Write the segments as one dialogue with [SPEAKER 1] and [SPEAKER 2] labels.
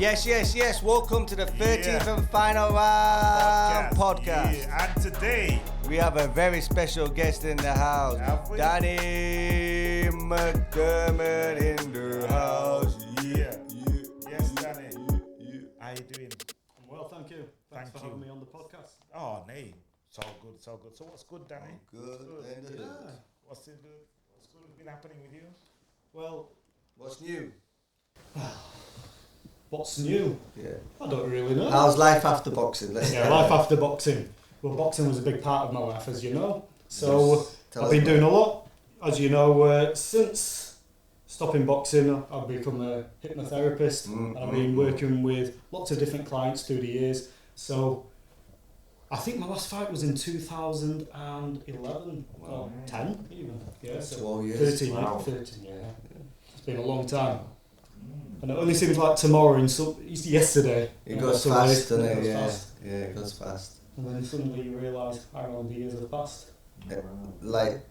[SPEAKER 1] Yes. Welcome to the 13th and final round podcast.
[SPEAKER 2] Yeah. And today
[SPEAKER 1] we have a very special guest in the house. Danny McDermott in the house.
[SPEAKER 2] Yeah. Yes, Danny. How you doing?
[SPEAKER 3] Well, thank you. Thanks for having me on the podcast.
[SPEAKER 2] Oh, nay. So good. So what's good, Danny?
[SPEAKER 1] Good.
[SPEAKER 2] What's good been happening with you?
[SPEAKER 3] Well,
[SPEAKER 1] what's new?
[SPEAKER 3] What's new?
[SPEAKER 1] Yeah.
[SPEAKER 3] I don't really know.
[SPEAKER 1] How's life after boxing?
[SPEAKER 3] Life after boxing. Well, boxing was a big part of my life, as you know. So I've been doing a lot. As you know, since stopping boxing, I've become a hypnotherapist. And I've been working with lots of different clients through the years. So I think my last fight was in 2011 or 10 even. Yeah, so
[SPEAKER 1] 12 years.
[SPEAKER 3] 13, yeah. It's been a long time. And it only seems like tomorrow and yesterday.
[SPEAKER 1] It goes fast, doesn't it?
[SPEAKER 3] Yeah,
[SPEAKER 1] it goes fast.
[SPEAKER 3] And then suddenly you realise how long the years have passed.
[SPEAKER 1] Like,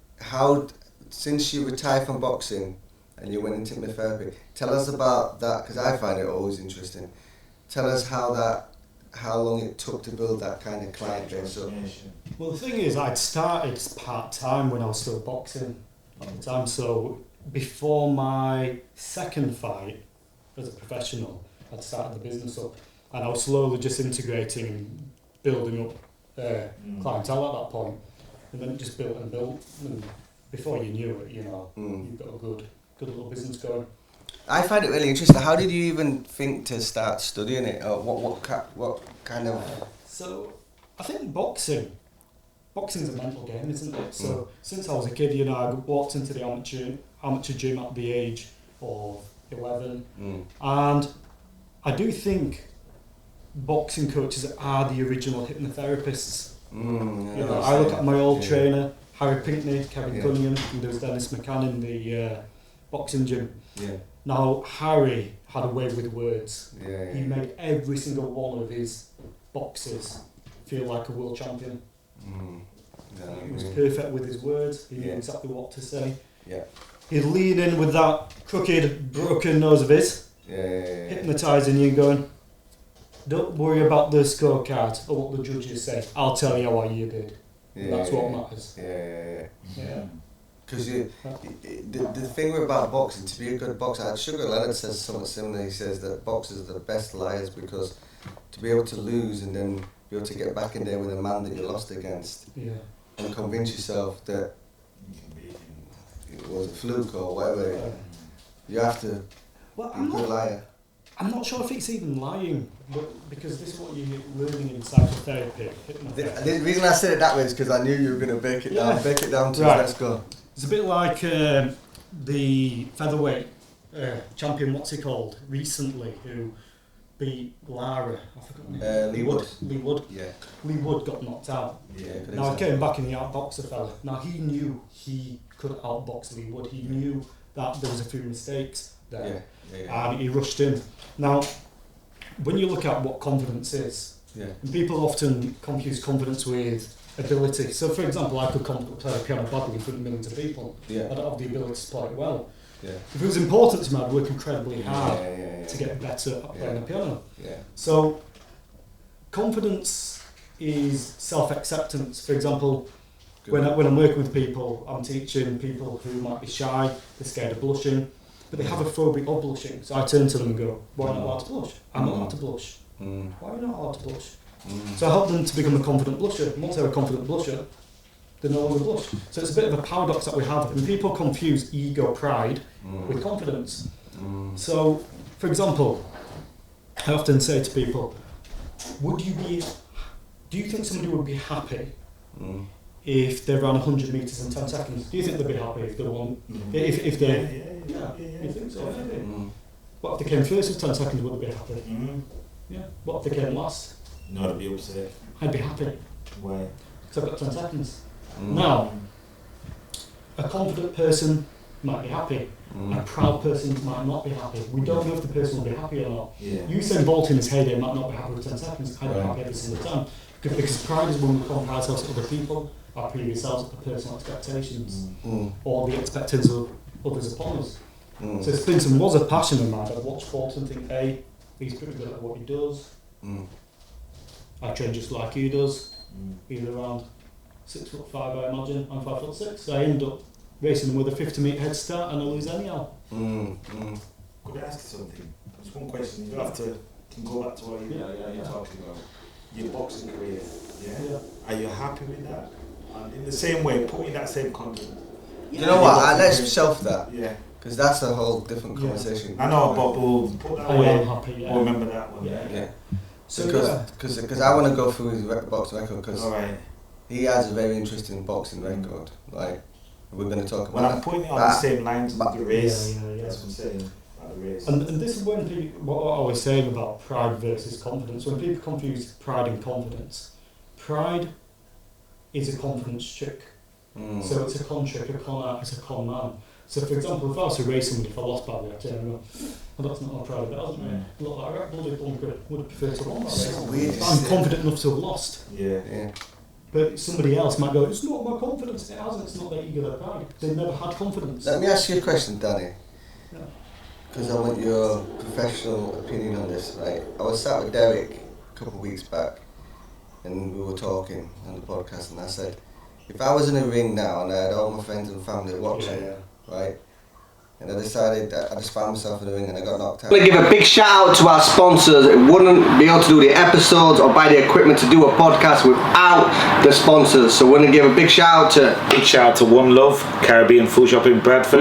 [SPEAKER 1] since you retired from boxing and you went into hypnotherapy, tell us about that, because I find it always interesting. Tell us how long it took to build that kind of client base up.
[SPEAKER 3] Well, the thing is, I'd started part-time when I was still boxing at the time, so before my second fight as a professional, I'd started the business up, and I was slowly just integrating and building up clientele at that point, and then it just built, and before you knew it, you've got a good little business going.
[SPEAKER 1] I find it really interesting. How did you even think to start studying it? Or what kind of?
[SPEAKER 3] So I think boxing's a mental game, isn't it? So since I was a kid, I walked into the amateur gym at the age of 11, and I do think boxing coaches are the original hypnotherapists. I look at my old trainer, Harry Pinckney, Kevin Cunningham, and there was Dennis McCann in the boxing gym.
[SPEAKER 1] Yeah.
[SPEAKER 3] Now, Harry had a way with words. He made every single one of his boxers feel like a world champion. He was perfect with his words. He knew exactly what to say.
[SPEAKER 1] Yeah.
[SPEAKER 3] He'd lean in with that crooked, broken nose of his, hypnotising you and going, don't worry about the scorecard or what the judges say. I'll tell you how you did. That's what matters.
[SPEAKER 1] Yeah. Because the thing about boxing, to be a good boxer, Sugar Leonard says something similar. He says that boxers are the best liars, because to be able to lose and then be able to get back in there with a man that you lost against and convince yourself that it was a fluke or whatever, you have to be a good liar.
[SPEAKER 3] I'm not sure if it's even lying, because this is what you're learning in psychotherapy.
[SPEAKER 1] The reason I said it that way is because I knew you were going to break it down to let's go.
[SPEAKER 3] It's a bit like the featherweight champion, what's he called, recently, who beat Lara. I forgot his name.
[SPEAKER 1] Lee Wood.
[SPEAKER 3] Lee Wood.
[SPEAKER 1] Yeah.
[SPEAKER 3] He got knocked out.
[SPEAKER 1] Yeah.
[SPEAKER 3] Now he came back in the outboxer fella. Now he knew he could outbox Lee Wood. He knew that there was a few mistakes there. And he rushed in. Now, when you look at what confidence is, and people often confuse confidence with ability. So, for example, I could play the piano badly in front of millions of people. I don't have the ability to play it well. If it was important to me, I'd work incredibly hard to get better at playing the piano. So, confidence is self-acceptance. For example, when I'm working with people, I'm teaching people who might be shy, they're scared of blushing, but they have a phobia of blushing. So I turn to them and go, why are you not allowed to blush? I'm not allowed to blush. Why are you not allowed to blush? So I help them to become a confident blusher. And once they're a confident blusher, they no longer blush. So it's a bit of a paradox that we have. And people confuse ego, pride with confidence. So, for example, I often say to people, do you think somebody would be happy if they ran 100 metres in 10 seconds? Do you think they'd be happy if they won? If they... you think so? What if they came first with 10 seconds, would they be happy? Yeah. What if they came last?
[SPEAKER 2] No, I'd be upset.
[SPEAKER 3] I'd be happy.
[SPEAKER 2] Why?
[SPEAKER 3] Because I've got 10 seconds. Now, a confident person might be happy. A proud person might not be happy. We don't know if the person will be happy or not. Usain Bolt in his heyday might not be happy with 10 seconds. I'd be happy every single time. Because pride is when we compare ourselves to other people, our previous selves, our personal expectations, or the expectations of others upon us. So sprinting was a passion of mine. I'd watch sport and think, A, He's pretty good at what he does.
[SPEAKER 1] Mm.
[SPEAKER 3] I train just like he does. He's around 6'5", I imagine. I'm 5'6". So I end up racing him with a 50-metre head start and I lose anyhow.
[SPEAKER 2] Could I ask you something? Just one question. You don't have to can go back to what you're talking about. Your boxing career. Yeah. Are you happy with that? And in the same way, put in that same content.
[SPEAKER 1] You know what? Let's shelf that.
[SPEAKER 2] Yeah.
[SPEAKER 1] Because that's a whole different conversation.
[SPEAKER 2] I know, but we'll put that away.
[SPEAKER 3] I'm happy. Yeah.
[SPEAKER 2] We'll remember that one.
[SPEAKER 1] Yeah. So because I want to go through his boxing record because he has a very interesting boxing record. Like we're going to talk about.
[SPEAKER 2] Well, I'm putting it on the same lines as the race. That's what I'm saying.
[SPEAKER 3] And this is when people, what I was saying about pride versus confidence. When people confuse pride and confidence, pride is a confidence trick. So it's a con trick, a con art, it's a con man. So for example, if I was to race somebody, if I lost badly, I'd say, well, that's not my pride, that hasn't me. Look like a bloody good, would have preferred to win that race. I'm confident enough to have lost.
[SPEAKER 2] Yeah.
[SPEAKER 3] But somebody else might go, it's not my confidence, it hasn't, it's not their ego, their pride. They've never had confidence.
[SPEAKER 1] Let me ask you a question, Danny.
[SPEAKER 3] Yeah.
[SPEAKER 1] Because I want your professional opinion on this, right? I was sat with Derek a couple of weeks back and we were talking on the podcast and I said, if I was in a ring now and I had all my friends and family watching, right? And I decided that I just found myself in the ring and I got knocked out. I want to give a big shout out to our sponsors. It wouldn't be able to do the episodes or buy the equipment to do a podcast without the sponsors. So we're going to give a big shout out to
[SPEAKER 2] One Love, Caribbean Food Shop in Bradford.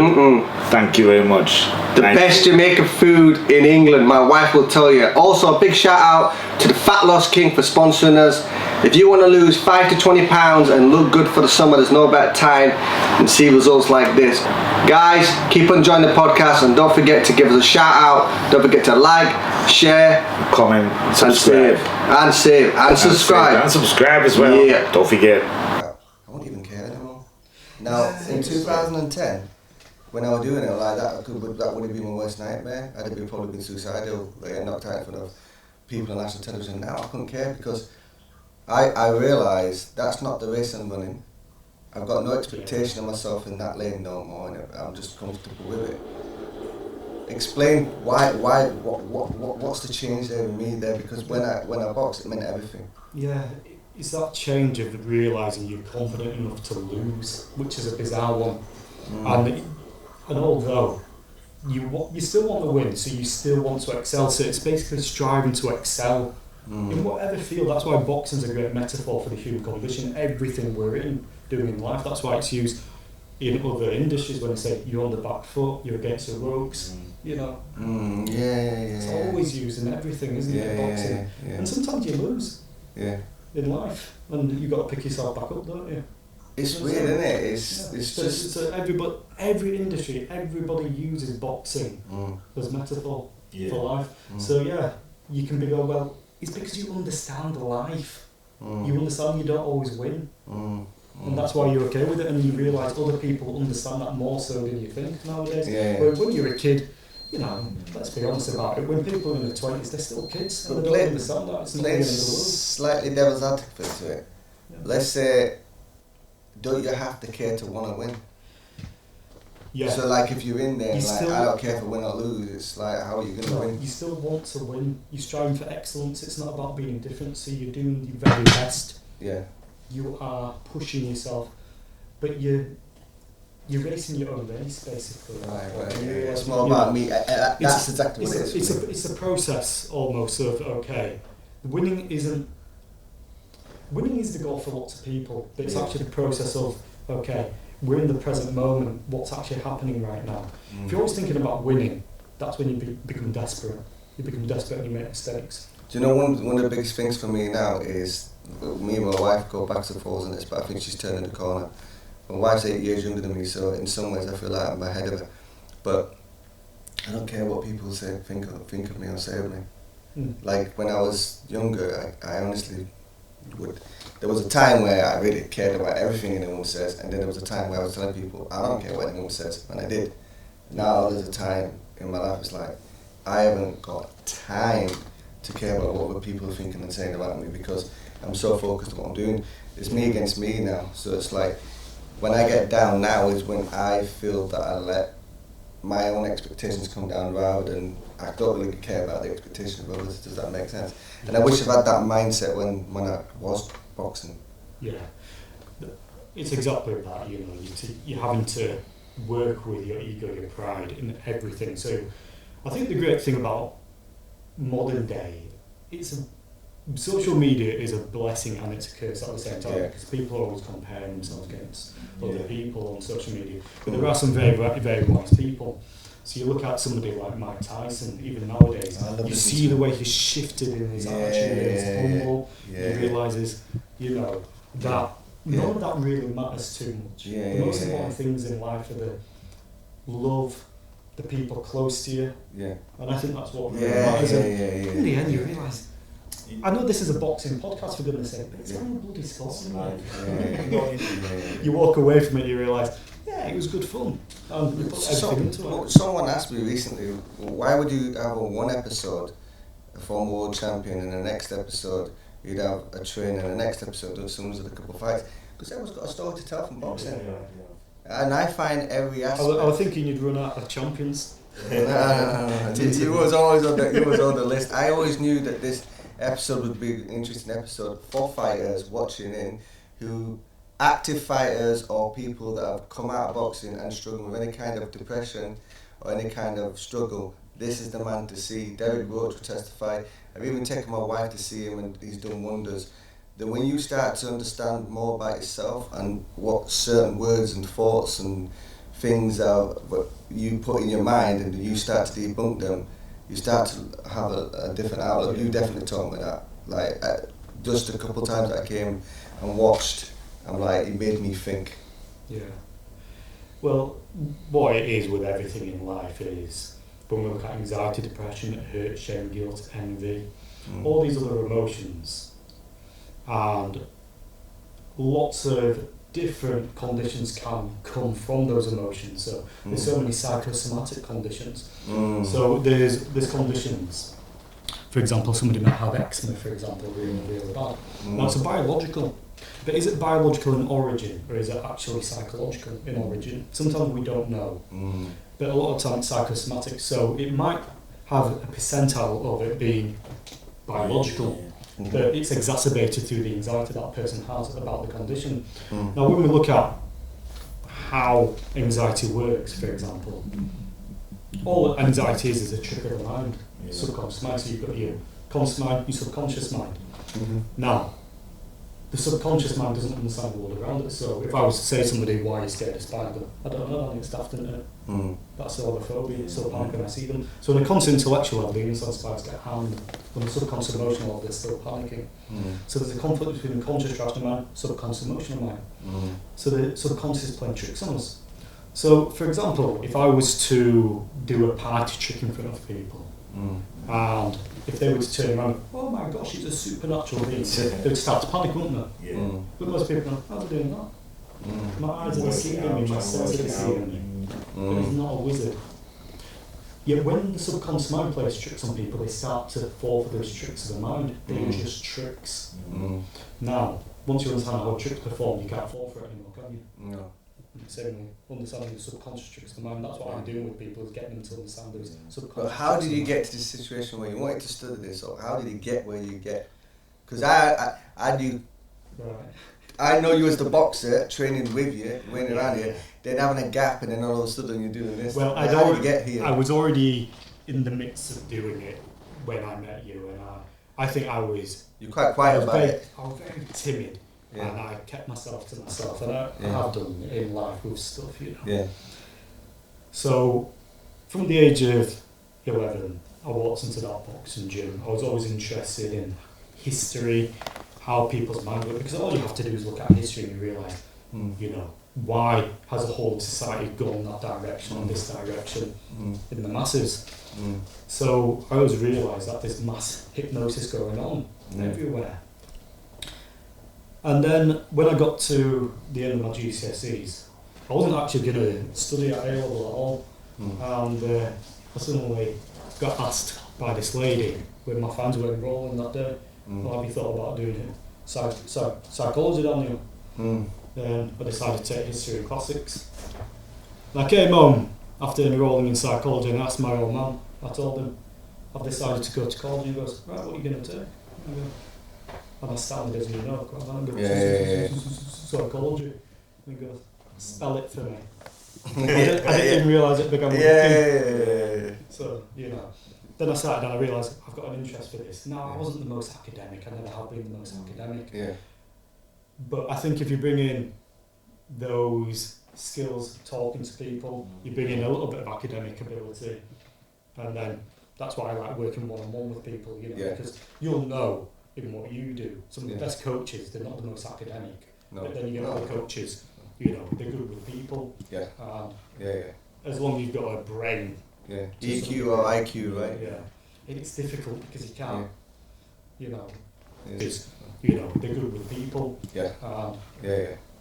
[SPEAKER 2] Thank you very much.
[SPEAKER 1] The best Jamaican food in England, my wife will tell you. Also a big shout out to the Fat Loss King for sponsoring us. If you want to lose 5 to 20 pounds and look good for the summer, there's no better time than see results like this. Guys, keep on enjoying the podcast and don't forget to give us a shout out. Don't forget to like, share,
[SPEAKER 2] comment, subscribe.
[SPEAKER 1] And subscribe.
[SPEAKER 2] And subscribe as well. Yeah. Don't forget.
[SPEAKER 1] I won't even care anymore. Now, in 2010, when I was doing it like that, that would have been my worst nightmare. I'd have probably been suicidal, like knocked out in front of people on national television. Now I couldn't care because I realised that's not the race I'm running. I've got no expectation of myself in that lane no more, and I'm just comfortable with it. Explain what's the change there with me there? Because when I boxed, it meant everything.
[SPEAKER 3] Yeah, it's that change of realising you're confident enough to lose, which is a bizarre one. And although you still want to win, so you still want to excel. So it's basically striving to excel in whatever field. That's why boxing's a great metaphor for the human condition. Everything we're doing in life. That's why it's used in other industries when they say you're on the back foot, you're against the ropes. You know. It's always used in everything, isn't it? Boxing. And sometimes you lose. In life, and you got to pick yourself back up, don't you?
[SPEAKER 1] It's weird, isn't it? It's just
[SPEAKER 3] every industry, everybody uses boxing as metaphor for life. So you can be well, it's because you understand life. You understand you don't always win. And that's why you're okay with it, and you realise other people understand that more so than you think nowadays. When you're a kid, you know, let's be honest about it, when people are in their 20s, they're still kids, and they don't understand that. It's not the end of the world.
[SPEAKER 1] Slightly devil's advocate to it. Let's say, don't you have to care to want to win? So like if you're in there, I don't care if I win or lose, it's like, how are you going to win?
[SPEAKER 3] You still want to win. You're striving for excellence. It's not about being different, so you're doing your very best. You are pushing yourself, but you're racing your own race, basically.
[SPEAKER 1] Right. It's more about me. That's exactly what it is.
[SPEAKER 3] It's a process almost of, winning is the goal for lots of people, but it's actually the process of, we're in the present moment, what's actually happening right now. If you're always thinking about winning, that's when you become desperate. You become desperate and you make mistakes.
[SPEAKER 1] Do you know one of the biggest things for me now is, me and my wife go back and forth on this, but I think she's turning the corner. My wife's 8 years younger than me, so in some ways I feel like I'm ahead of her. But I don't care what people say, think of me or say of me. Like when I was younger, I honestly would. There was a time where I really cared about everything anyone says, and then there was a time where I was telling people I don't care what anyone says, and I did. Now there's a time in my life, it's like I haven't got time to care about what other people are thinking and saying about me, because I'm so focused on what I'm doing. It's me against me now, so it's like when I get down now is when I feel that I let my own expectations come down rather than I don't really care about the expectation of others. Does that make sense? And I wish I've had that mindset when I was boxing.
[SPEAKER 3] Yeah, it's exactly that. You know, you're having to work with your ego, your pride in everything. So I think the great thing about modern day, social media is a blessing and it's a curse at the same time, because people are always comparing themselves against other people on social media. But there are some very, very wise people. So you look at somebody like Mike Tyson, even nowadays, you see the way he's shifted in his attitude, he's humble, he realises, you know, that none of that really matters too much. The most important things in life are the love, the people close to you, and I think that's what really matters. In the end, you realise, I know this is a boxing podcast for goodness sake, but it's only a bloody sport. You walk away from it, you realise, it was good fun. And you put everything into it.
[SPEAKER 1] Someone asked me recently, why would you have one episode, a former world champion, and the next episode you'd have a trainer, and the next episode someone's had a couple of fights? Because everyone's got a story to tell from boxing. And I find every aspect.
[SPEAKER 3] I was thinking you'd run out of champions.
[SPEAKER 1] No. He was always on the list. I always knew that this episode would be an interesting episode for fighters watching in, who active fighters or people that have come out of boxing and struggling with any kind of depression or any kind of struggle. This is the man to see. Derek Roach will testify. I've even taken my wife to see him and he's done wonders. That when you start to understand more about yourself and what certain words and thoughts and things are what you put in your mind, and you start to debunk them, you start to have a different outlook. You definitely taught me that. Like just a couple of times that I came and watched, I'm like, it made me think.
[SPEAKER 3] Yeah. Well, what it is with everything in life is, when we look at anxiety, depression, hurt, shame, guilt, envy, all these other emotions, and lots of different conditions can come from those emotions. So there's so many psychosomatic conditions. So there's conditions. For example, somebody might have eczema, for example, really bad. That's a biological. But is it biological in origin, or is it actually psychological in origin? Sometimes we don't know. But a lot of times it's psychosomatic. So it might have a percentile of it being biological. But it's exacerbated through the anxiety that person has about the condition. Now, when we look at how anxiety works, for example, all anxiety is a trick of the mind, subconscious mind. So you've got your conscious mind, your subconscious mind. Now, the subconscious mind doesn't understand the world around it. So if I was to say to somebody, why are you scared of spiders? I don't know, I think it's daft, isn't it? That's still a phobia, it's still panic when I see them. So on a conscious intellectual level, the inside spiders get harmed. On the subconscious emotional level, they're still panicking. So there's a conflict between the conscious rational mind, subconscious emotional mind. So the subconscious is playing tricks on us. So, for example, if I was to do a party trick in front of people, and if they were to turn around, oh my gosh, it's a supernatural being, they would start to panic, wouldn't they? But most people go, how's he doing that? My eyes are deceiving me, my senses are deceiving me. But he's not a wizard. Yet when the subconscious mind plays tricks on people, they start to fall for those tricks of the mind. They're just tricks. Now, once you understand how tricks perform, you can't fall for it anymore, can you?
[SPEAKER 1] No.
[SPEAKER 3] Same understanding the subconscious tricks of the mind. That's what I'm doing with people, is getting them to understand those subconscious.
[SPEAKER 1] But how did you get to this situation where you wanted to study this, or how did you get where you get? Because I do.
[SPEAKER 3] Right.
[SPEAKER 1] I know you as the boxer training with you, running around here, then having a gap, and then all of a sudden you're doing this.
[SPEAKER 3] Well,
[SPEAKER 1] how did you get here?
[SPEAKER 3] I was already in the midst of doing it when I met you, and I think I was.
[SPEAKER 1] You're quite quiet about it.
[SPEAKER 3] I was very timid. And I kept myself to myself, and I have done in life with stuff, you know. So, from the age of 11, I walked into that boxing gym. I was always interested in history, how people's mind work, because all you have to do is look at history and you realise, you know, why has a whole society gone that direction or this direction in the masses. So I always realised that there's mass hypnosis going on everywhere. And then when I got to the end of my GCSEs, I wasn't actually going to study at A-level at all. And I suddenly got asked by this lady, when my fans were enrolling that day, well, have you thought about doing it? Psychology, don't you? Then I decided to take history and classics. And I came home after enrolling in psychology and asked my old man. I told him, I've decided to go to college. And he goes, right, what are you going to do? I go, and I started as you know, I'm going to psychology. And he goes, spell it for me. I didn't even realise it began with
[SPEAKER 1] yeah.
[SPEAKER 3] So, you know. Then I started and I realised I've got an interest for this. No, I wasn't the most academic. I never have been the most academic.
[SPEAKER 1] Yeah.
[SPEAKER 3] But I think if you bring in those skills, talking to people, you bring in a little bit of academic ability, and then that's why I like working one-on-one with people, you know, because you'll know in what you do. Some of the best coaches, they're not the most academic, but then you get other coaches, you know, they're good with people. As long as you've got a brain.
[SPEAKER 1] EQ or IQ, right?
[SPEAKER 3] Yeah. And it's difficult because you can't, you know, because, you know, they're good with people.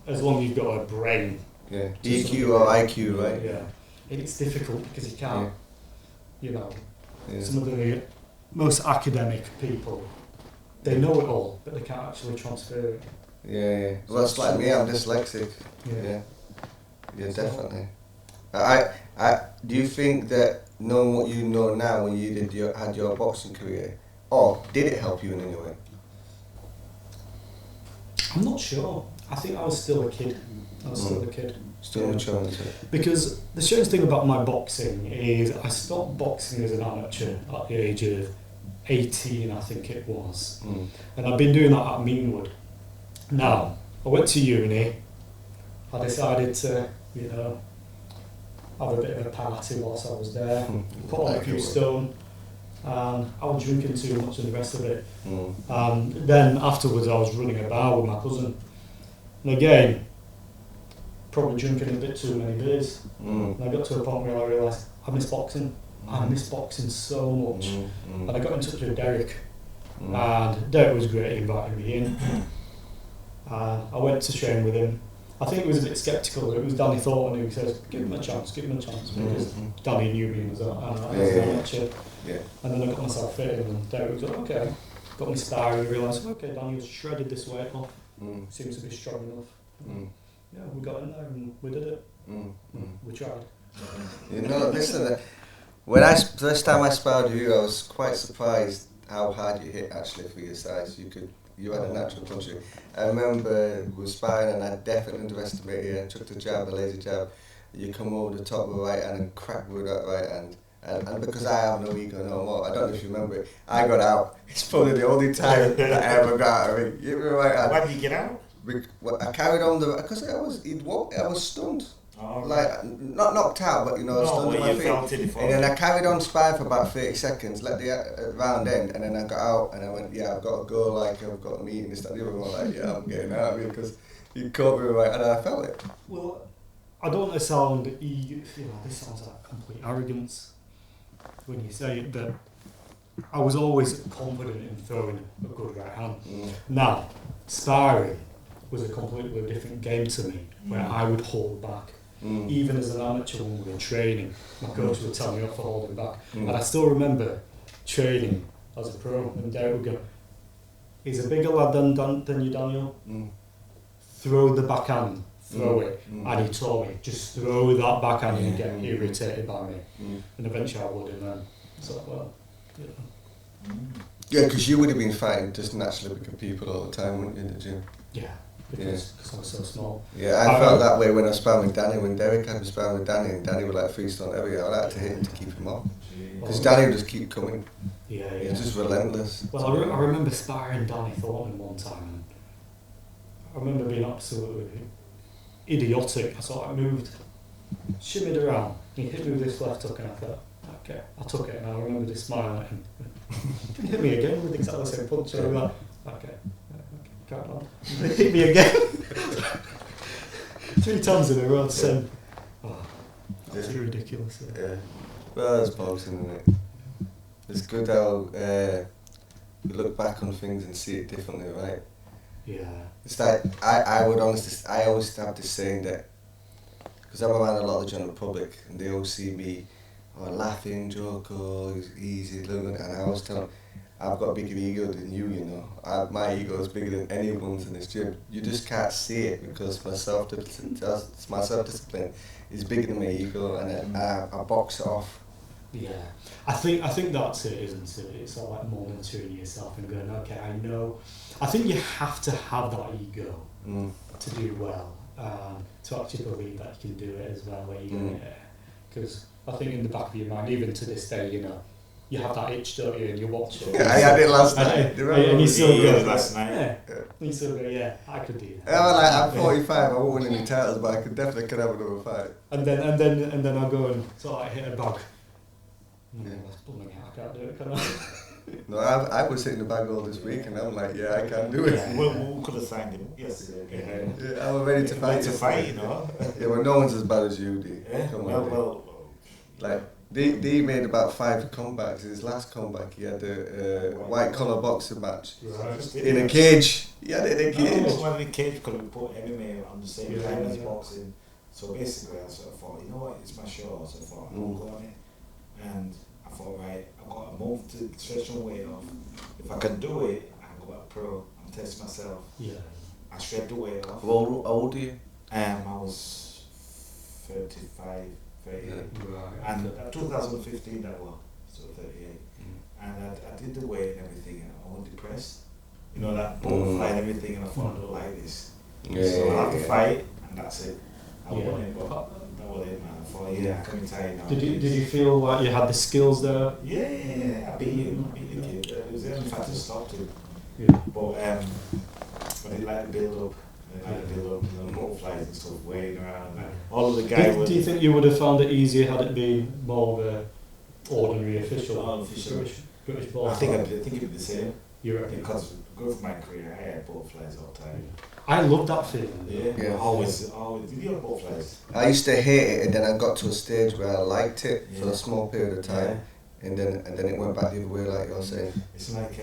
[SPEAKER 3] As long as you've got a brain.
[SPEAKER 1] EQ or IQ, right?
[SPEAKER 3] Yeah. And it's difficult because you can't, you know, some of the most academic people, they know it all, but they can't actually transfer it.
[SPEAKER 1] Well, it's like me, I'm dyslexic. Yeah, definitely. Do you think that knowing what you know now when you had your boxing career, or did it help you in any way?
[SPEAKER 3] I'm not sure. I think I was still a kid.
[SPEAKER 1] Still mature.
[SPEAKER 3] Because the strange thing about my boxing is I stopped boxing as an amateur at the age of 18, I think it was. And I've been doing that at Meanwood. Now, I went to uni. I decided to, you know, have a bit of a party whilst I was there, put on a few stone, and I was drinking too much and the rest of it. Then afterwards I was running a bar with my cousin, and again, probably drinking a bit too many beers. And I got to a point where I realised I miss boxing. I miss boxing so much. And I got in touch with Derek, and Derek was great, he invited me in. I went to train with him. I think he was a bit sceptical. It was Danny Thornton who says, give him a chance, because Danny knew me as an amateur. And then I got myself fit, and Derek was like, okay. Got me sparring and realised, okay, Danny was shredded this weight off. Seems to be strong enough. Yeah, we got in there and we did it. We tried.
[SPEAKER 1] You know, listen, first time I sparred with you, I was quite surprised how hard you hit actually for your size. You had a natural punch. I remember we were sparring and I definitely underestimated you. I took the jab, a lazy jab. You come over the top with the right hand and crack with that right hand. And because I have no ego no more, I don't know if you remember it, I got out. It's probably the only time that I ever got out. I mean, you were right hand.
[SPEAKER 2] Why did you get out?
[SPEAKER 1] I carried on because I was stunned. Like, not knocked out, but you know, stunned on my feet. And then I carried on sparring for about 30 seconds, let the round end, and then I got out and I went, I've got to go, like, I've got a meeting, this, that, the other one, like, I'm getting out of here because you caught me right, and I felt it.
[SPEAKER 3] Well, I don't want to sound, this sounds like complete arrogance when you say it, but I was always confident in throwing a good right hand. Now, sparring was a completely different game to me, where I would hold back. Even as an amateur when we were training, my coach would tell me off for holding back. And I still remember training as a pro, and Derek would go, he's a bigger lad than you, Daniel. Throw the backhand, throw it. And he told me, just throw that backhand and get irritated by me. And eventually I would, and then it's like, well,
[SPEAKER 1] Yeah, because you would have been fighting just naturally with people all the time, wouldn't you, in the gym?
[SPEAKER 3] Yeah. Because I was so small.
[SPEAKER 1] Yeah, I felt that way when I was sparring with Danny. When Derek had me sparring with Danny, and Danny would like freestyle everything, I like to hit him to keep him off. Because Danny would just keep coming. He's just relentless.
[SPEAKER 3] Well, I remember sparring Danny Thornton one time, and I remember being absolutely idiotic. I sort of moved, shimmied around, and he hit me with this left hook, and I thought, okay, I took it, and I remember just smiling at him. He hit me again with exactly the same punch, and I was like, okay. Carry on. They hit me again. 3 times in a row, so it's ridiculous.
[SPEAKER 1] Well, it's boxing, isn't it? It's good how you look back on things and see it differently, right?
[SPEAKER 3] Yeah.
[SPEAKER 1] It's like, I always have this saying that, because I'm around a lot of the general public, and they all see me, laughing, joke, he's easy, and I always tell them, I've got a bigger ego than you, you know. My ego is bigger than anyone's in this gym. You just can't see it because my self-discipline is bigger than my ego, and I box it off
[SPEAKER 3] Yeah, I think that's it, isn't it? It's all like monitoring yourself and going, okay, I know. I think you have to have that ego to do well, to actually believe that you can do it as well. Where you go, because I think in the back of your mind, even to this day, you know, you have that itch, don't you? And you watch it.
[SPEAKER 1] I had it last night.
[SPEAKER 3] And you still go
[SPEAKER 2] last night.
[SPEAKER 3] Yeah. You still go, yeah, I could do that.
[SPEAKER 1] I'm 45. I won't win any titles, but I could have another fight.
[SPEAKER 3] And then I'll go and sort of like hit a bag. That's blooming hell, I can't do it, can I?
[SPEAKER 1] No, I was hitting the bag all this week, and I'm like, yeah, I can do it.
[SPEAKER 2] We could have signed him yesterday.
[SPEAKER 1] Yeah, I was ready to fight.
[SPEAKER 2] Ready to fight, you know.
[SPEAKER 1] Yeah, well, no one's as bad as you, D.
[SPEAKER 2] Yeah.
[SPEAKER 1] Come on,
[SPEAKER 2] Well,
[SPEAKER 1] like D made about 5 comebacks. His last comeback, he had a white collar boxing match in a cage. He had it in a cage.
[SPEAKER 2] It was in a cage because we put MMA on the same time as boxing. So basically, I sort of thought, you know what, it's my show. So I thought, I'll go on it. And I thought, right, I've got a month to stretch my weight off. If I can do it, I can go out pro. I'm testing myself.
[SPEAKER 3] Yeah.
[SPEAKER 2] I shred the weight off.
[SPEAKER 1] How old are you?
[SPEAKER 2] I was 35, 38.
[SPEAKER 3] Right.
[SPEAKER 2] And 2015 that was, so 38. And I did the weight and everything, and I was depressed. You know, that butterfly and everything, and I thought, I don't like this. So I have to fight, and that's it. I won it, but that was it, man. I thought, I can retire now.
[SPEAKER 3] Did you feel like you had the skills there?
[SPEAKER 2] Yeah. I beat him, the kid. It was the only fact to stop him.
[SPEAKER 3] Yeah.
[SPEAKER 2] But I didn't like the build up. Butterflies and stuff weighing around. All of the guys.
[SPEAKER 3] Do you think you would have found it easier had it been more of a ordinary official British ball?
[SPEAKER 2] I think it'd be the same.
[SPEAKER 3] You're right.
[SPEAKER 2] Because go for my career, I had butterflies all the time.
[SPEAKER 3] I love that feeling.
[SPEAKER 2] Yeah. Always. Did you have butterflies?
[SPEAKER 1] I used to hate it, and then I got to a stage where I liked it for a small period of time, and then it went back the other way, like you're saying.
[SPEAKER 2] It's like,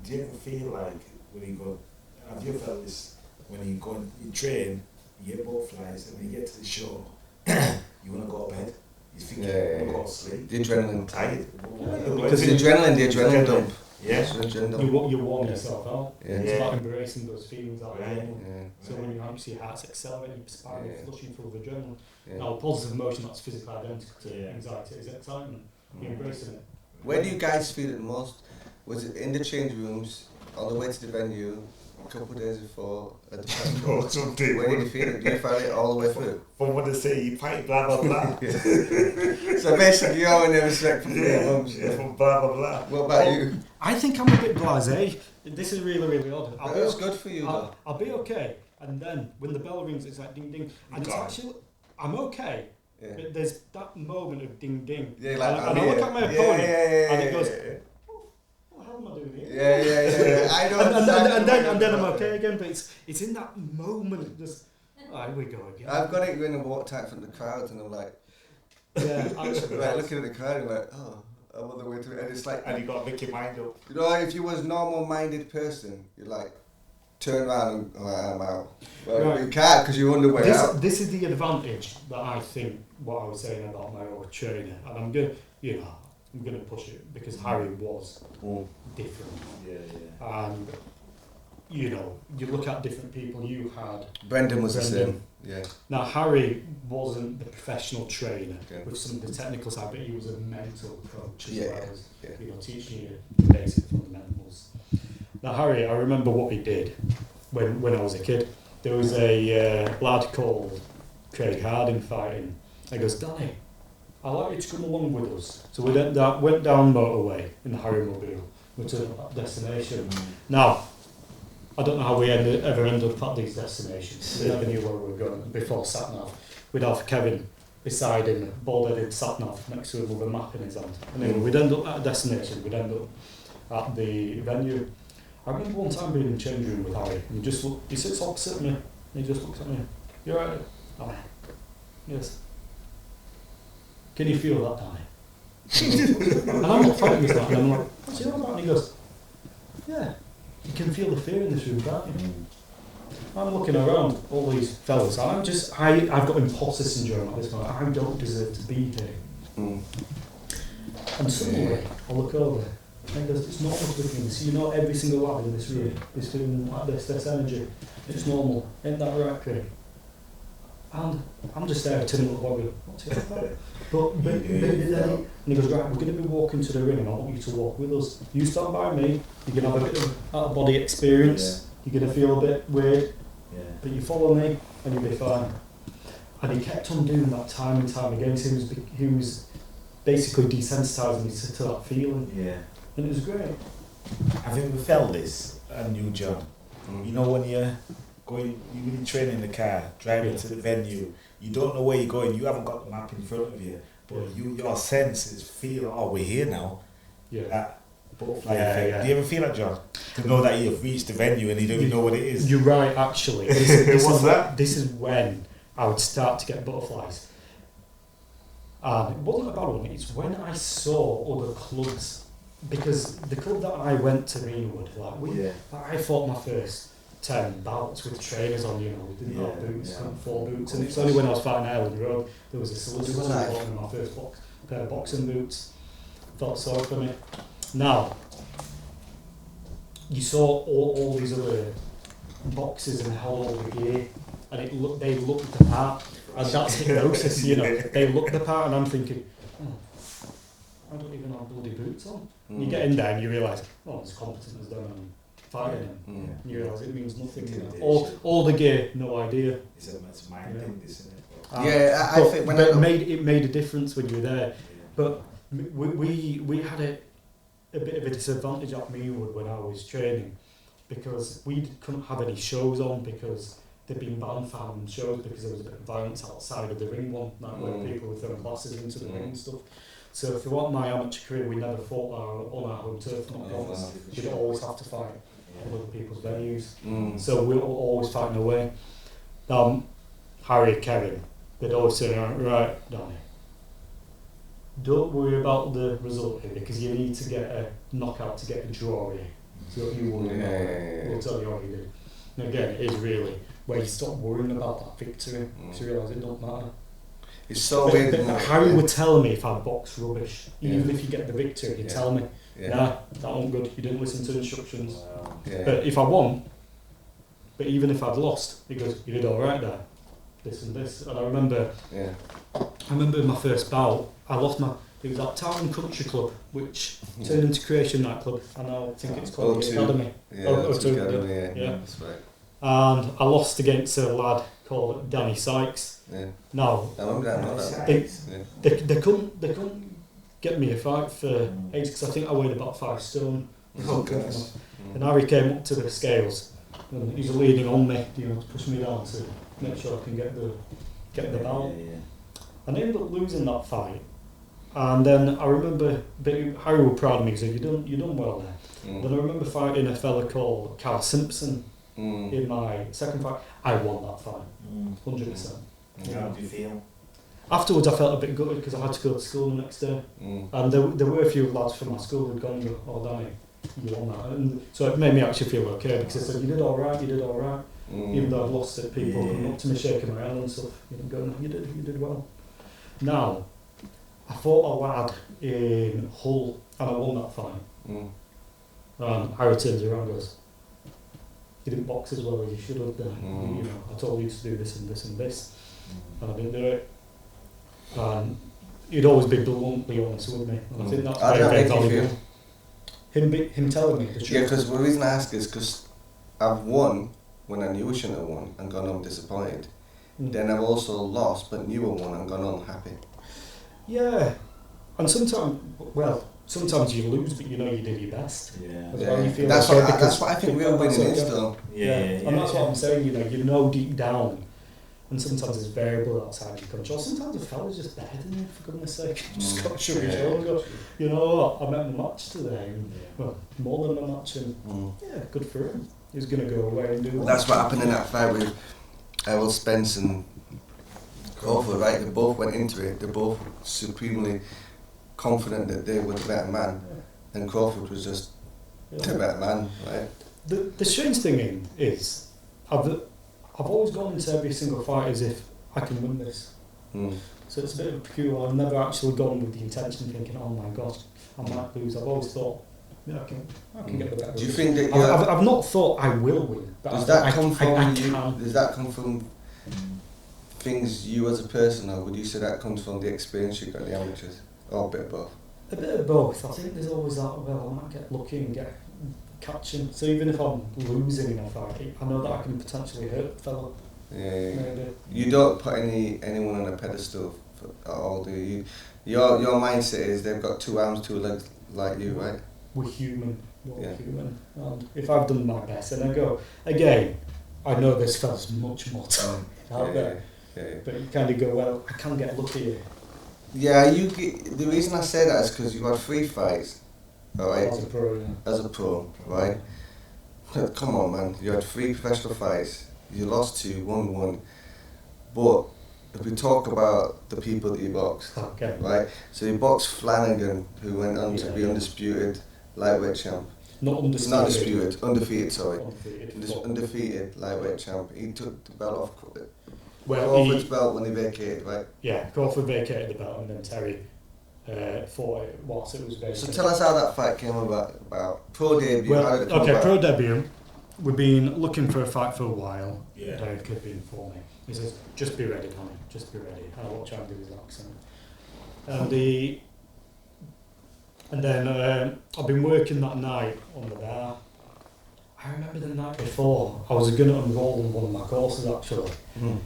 [SPEAKER 2] do you ever feel like when you go? Have you ever felt this? When you go and you train, you get butterflies, and when you get to the show, you want to go to bed. You think you want to go to sleep.
[SPEAKER 1] The adrenaline.
[SPEAKER 2] Tired.
[SPEAKER 1] Because the adrenaline dump.
[SPEAKER 2] Yeah.
[SPEAKER 3] You warm yourself out.
[SPEAKER 1] Yeah.
[SPEAKER 3] It's about embracing those feelings out there.
[SPEAKER 1] Yeah.
[SPEAKER 3] So when you actually your heart's accelerating, you're spiraling, flushing full of adrenaline.
[SPEAKER 1] Yeah.
[SPEAKER 3] Now, positive emotion, that's physically identical to anxiety, is excitement. You're embracing it.
[SPEAKER 1] Where do you guys feel it most? Was it in the change rooms, on the way to the venue, a couple of days before, at the
[SPEAKER 2] No, something.
[SPEAKER 1] Where did you feel it? Do you feel it all the way through?
[SPEAKER 2] From what they say, you fight, blah, blah, blah.
[SPEAKER 1] So basically, you're all in the respect for
[SPEAKER 2] from blah, blah, blah.
[SPEAKER 1] What about you?
[SPEAKER 3] I think I'm a bit blasé. This is really, really odd.
[SPEAKER 1] It's good for you, though.
[SPEAKER 3] I'll be okay. And then, when the bell rings, it's like ding, ding. And it's actually, I'm okay. Yeah. But there's that moment of ding, ding.
[SPEAKER 1] Yeah, like,
[SPEAKER 3] and I look at my opponent, and it goes, what the hell am I doing here?
[SPEAKER 1] Yeah. I know.
[SPEAKER 3] and then I'm okay again, but it's in that moment, just, here we go again.
[SPEAKER 1] I've got it when I walked out from the crowd, and I'm like,
[SPEAKER 3] actually,
[SPEAKER 1] like looking at the crowd, and like, I'm on the way to it, and it's like,
[SPEAKER 2] and you got to make your mind up.
[SPEAKER 1] You know, if you was a normal-minded person, you're like, turn around and I'm out. Well, you can't because you're on the way out.
[SPEAKER 3] This is the advantage that I think what I was saying about my old trainer, and I'm gonna push it because Harry was different.
[SPEAKER 2] Yeah.
[SPEAKER 3] And you look at different people. You had
[SPEAKER 1] Brendan was the same. Yeah.
[SPEAKER 3] Now Harry wasn't the professional trainer with some of the technical side, but he was a mental coach as well as teaching you the basic fundamentals. Now Harry, I remember what he did when I was a kid. There was a lad called Craig Harding fighting. He goes, Danny, I'd like you to come along with us. So we went down motorway in the Harry Mobile. We took that destination. Now, I don't know how we ever ended up at these destinations. We never knew where we were going before sat-nav. We'd have Kevin beside him, bald-headed sat-nav next to him with a map in his hand. And then we'd end up at a destination, we'd end up at the venue. I remember one time being in the change room with Harry, and he sits opposite me, and he just looks at me. You alright? Yes. Can you feel that, Danny? And I'm not fighting this, and I'm like, what's he on about? And he goes, yeah, you can feel the fear in this room, can't you? I'm looking around, all these fellas, I've got imposter syndrome at this moment. I don't deserve to be here. And suddenly, I look over, and he goes, it's normal to be this. You know, every single lad in this room is feeling like this energy. It's normal. Ain't that right, Craig? And I'm just there to look what what's it about? But And he goes, right, we're going to be walking to the ring and I want you to walk with us. You stand by me, you're going to have a bit of out-of-body experience, you're going to feel a bit weird, but you follow me and you'll be fine. And he kept on doing that time and time again, so he was basically desensitising me to that feeling. And it was great.
[SPEAKER 2] Have you ever felt this, and you, John? You know when you're really training in the car, driving to the venue, you don't know where you're going, you haven't got the map in front of you, but your senses feel, oh, we're here now. Butterfly effect. Do you ever feel that, John? To know that you've reached the venue and you don't even know what it is?
[SPEAKER 3] You're right, actually. This is when I would start to get butterflies. And it wasn't a bad one, it's when I saw other clubs. Because the club that I went to, Greenwood, I fought my first 10 bouts with trainers on, we didn't have boots, couldn't afford boots. And it's only when I was fighting Ireland Road, there was a solicitor bought me my first pair of boxing boots. Felt sorry for me. Now, you saw all these other boxes and held all the gear, and they looked the part, and that's hypnosis, they look the part, and I'm thinking, I don't even have bloody boots on. You get in there and you realise, it's competent as them and fighting them. And you realise it means nothing. All the gear, no idea.
[SPEAKER 2] It's a mind thing, isn't it?
[SPEAKER 1] I think when
[SPEAKER 3] it made a difference when you were there. But we had a bit of a disadvantage at Merewood when I was training, because we couldn't have any shows on because they'd been banned for having shows because there was a bit of violence outside of the ring one night where people were throwing glasses into the ring and stuff. So throughout my amateur career, we never fought on our home turf, not once. We'd always have to fight on other people's venues. So we were always fighting away. Harry and Kevin, they'd always say, right, Danny, don't worry about the result here because you need to get a knockout to get a draw here. So if you worry about it, we'll tell you what you do. And again, it is really where you stop worrying about that victory because you realise it don't matter.
[SPEAKER 1] It's so weird.
[SPEAKER 3] Harry would tell me if I box rubbish, even if you get the victory, he'd tell me, that wasn't good, you didn't listen to instructions. But if I won, but even if I'd lost, he goes, you did alright there, this and this. And I remember in my first bout, I lost it was at Town and Country Club, which turned into Creation Nightclub, and I think it's called the Academy.
[SPEAKER 1] That's right.
[SPEAKER 3] And I lost against a lad called Danny Sykes. Now, they couldn't get me a fight for age because I think I weighed about 5 stone. And Harry came up to the scales and he was leaning on me, to push me down to make sure I can get the belt. And I ended up losing that fight. And then I remember Harry was proud of me. He said, "You done well there." Then I remember fighting a fella called Carl Simpson in my second fight. I won that fight, 100%.
[SPEAKER 2] How do you feel?
[SPEAKER 3] Afterwards, I felt a bit gutted because I had to go to school the next day, and there were a few lads from my school who'd gone, "Oh, Danny, you won that," and so it made me actually feel okay because they said, "You did all right, even though I'd lost it. People coming up to me, shaking my hand and stuff, going, "You did well." Now, I fought a lad in Hull and I won that fight. Harry turns around and goes, "You didn't box as well as you should have done. I told you to do this and this and this, and I didn't do it." And he'd always be bluntly honest with me, and I think that's very valuable. Him telling me the truth.
[SPEAKER 1] Yeah, because the reason I ask is because I've won when I knew I shouldn't have won and gone home disappointed. Then I've also lost but knew I won and gone home happy.
[SPEAKER 3] Yeah, and sometimes you lose, but you did your best. You feel
[SPEAKER 1] that's what I think real winning is, though.
[SPEAKER 3] And that's what I'm saying. You know deep down, and sometimes it's variable outside your control. Sometimes a fella's just better than you, for goodness sake. Just got to show your shoulder and go, "You know what? I met him a match today, and well, more than a match, and good for him. He's going to go away and do that."
[SPEAKER 1] That's what happened in that fight with Errol Spence and Crawford, right? They both went into it. They're both supremely confident that they were the better man, and Crawford was just the better man, right?
[SPEAKER 3] The strange thing is, I've always gone into every single fight as if I can win this. So it's a bit of a peculiar. I've never actually gone with the intention thinking, "Oh my gosh, I might lose." I've always thought, I can get the better.
[SPEAKER 1] Do you think that
[SPEAKER 3] I've not thought I will win, but
[SPEAKER 1] does that come from things you as a person, or would you say that comes from the experience you got in the amateurs? Oh, a bit of both.
[SPEAKER 3] A bit of both. I think there's always that, well, I might get lucky and get catching. So even if I'm losing in a fight, I know that I can potentially hurt the fella.
[SPEAKER 1] Yeah. You don't put anyone on a pedestal at all, do you? Your mindset is they've got 2 arms, 2 legs like you, right?
[SPEAKER 3] We're human. We're human. And if I've done my best, and I go, again, I know this fella's much more time out there. Yeah. But you kind of go, well, I can get lucky here.
[SPEAKER 1] Yeah, the reason I say that is because you had 3 fights, alright?
[SPEAKER 3] As a pro, yeah.
[SPEAKER 1] As a pro, right? Come on, man. You had 3 professional fights. You lost 2, won 1. But if we talk about the people that you boxed,
[SPEAKER 3] okay.
[SPEAKER 1] Right? So you boxed Flanagan, who went on to be undisputed lightweight champ.
[SPEAKER 3] Not undisputed.
[SPEAKER 1] Undefeated, sorry. Undefeated lightweight champ. He took the belt off Crawford's belt when he vacated, right?
[SPEAKER 3] Yeah, Crawford vacated the belt and then Terry fought it whilst it was vacated.
[SPEAKER 1] So tell us how that fight came about. Pro debut, how did it come about?
[SPEAKER 3] Pro debut. We've been looking for a fight for a while.
[SPEAKER 2] Yeah.
[SPEAKER 3] Dave could be for me. He says, just be ready, Danny, just be ready. And I'll try and do his accent. And then I've been working that night on the bar. I remember the night before, I was going to enroll in one of my courses actually.
[SPEAKER 1] Mm.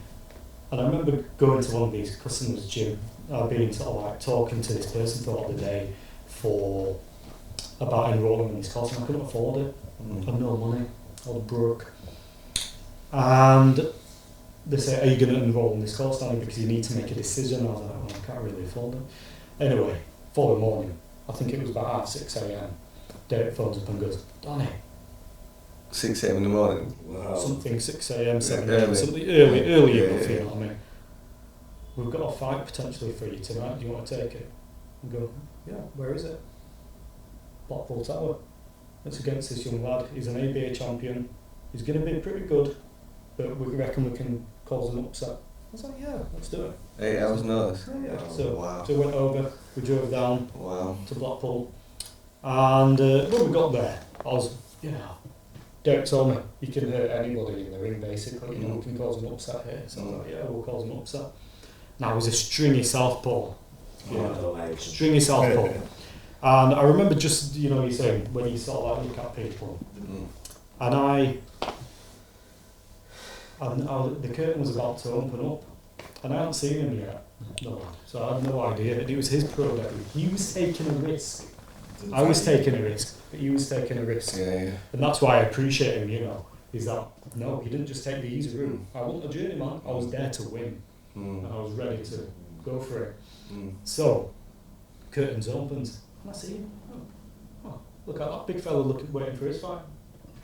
[SPEAKER 3] And I remember going to one of these customers' gym. I've been sort of like talking to this person throughout the day about enrolling in this course, and I couldn't afford it. I had no money. I was broke. And they say, are you going to enroll in this course, Danny, because you need to make a decision? I was like, well, I can't really afford it. Anyway, following morning, I think it was about 6 a.m. Derek phones up and goes, Danny.
[SPEAKER 1] 6 a.m. in the morning?
[SPEAKER 3] Wow. Something 6 a.m, 7 a.m, something early enough, you know what I mean? We've got a fight potentially for you tonight, do you want to take it? And go, yeah, where is it? Blackpool Tower. It's against this young lad, he's an ABA champion, he's going to be pretty good, but we reckon we can cause an upset. I was like, yeah, let's do it.
[SPEAKER 1] 8 hours notice?
[SPEAKER 3] Yeah.
[SPEAKER 1] Oh,
[SPEAKER 3] So
[SPEAKER 1] wow.
[SPEAKER 3] we went over, we drove down
[SPEAKER 1] to
[SPEAKER 3] Blackpool, and when we got there, I was, Derek told me, you can hurt anybody in the ring basically, we can cause an upset here. So I was like, yeah, we'll cause an upset. Now it was a stringy southpaw. Stringy southpaw. And I remember just, you saying, when you sort of like look at people, and the curtain was about to open up, and I hadn't seen him yet, so I had no idea. And it was his pro debut. He was taking a risk. I was taking a risk, but he was taking a risk.
[SPEAKER 1] Yeah.
[SPEAKER 3] And that's why I appreciate him, is that, no, he didn't just take the easy route. I wasn't a journeyman, I was there to win. And I was ready to go for it. So, curtains opened, and I see him. Oh, look at that big fella waiting for his fight.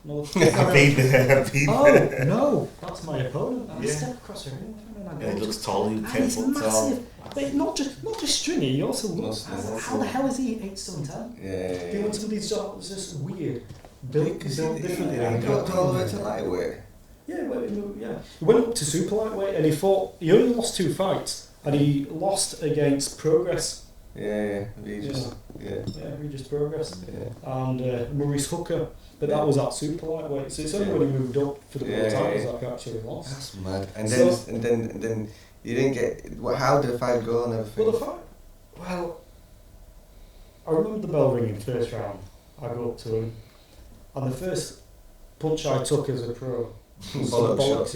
[SPEAKER 2] I've been there.
[SPEAKER 3] Oh, no, that's my opponent. And I step across the ring.
[SPEAKER 2] He looks tall, he's 10
[SPEAKER 3] he's
[SPEAKER 2] foot
[SPEAKER 3] massive.
[SPEAKER 2] tall.
[SPEAKER 3] But not just stringy, he also looks, how the hell is he 8 stone 10?
[SPEAKER 1] Yeah.
[SPEAKER 3] He went to these just weird, built differently.
[SPEAKER 1] He got all the way to lightweight.
[SPEAKER 3] Yeah. He went up to super lightweight and he only lost 2 fights, and he lost against Progress.
[SPEAKER 1] Yeah. Regis
[SPEAKER 3] Progress.
[SPEAKER 1] Yeah.
[SPEAKER 3] And Maurice Hooker, but that was at super lightweight. So it's only when he moved up for the world titles that he actually lost.
[SPEAKER 1] That's mad. And then you didn't get. How did the fight go and everything?
[SPEAKER 3] Well, I remember the bell ringing first round. I go up to him, and the first punch I took as a pro was bollocks,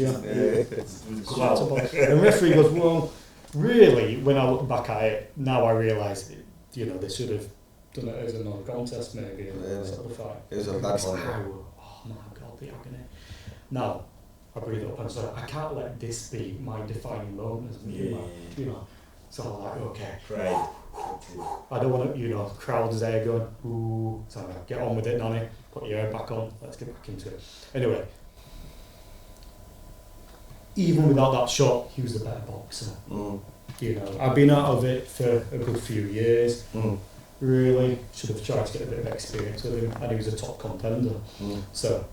[SPEAKER 3] And referee goes, well, really, when I look back at it, now I realise, they should have done it as a non-contest maybe. Sort of fight.
[SPEAKER 1] It was a bad one.
[SPEAKER 3] Oh my God, the agony. Now, I breathe up and say, I can't let this be my defining moment as me, So I'm like, okay.
[SPEAKER 2] Right.
[SPEAKER 3] I don't want to, crowds there going, ooh. So I'm like, get on with it, Nanny. Put your hair back on. Let's get back into it. Anyway, even without that shot, he was the better boxer. I've been out of it for a good few years. Really should have tried to get a bit of experience with him, and he was a top contender. So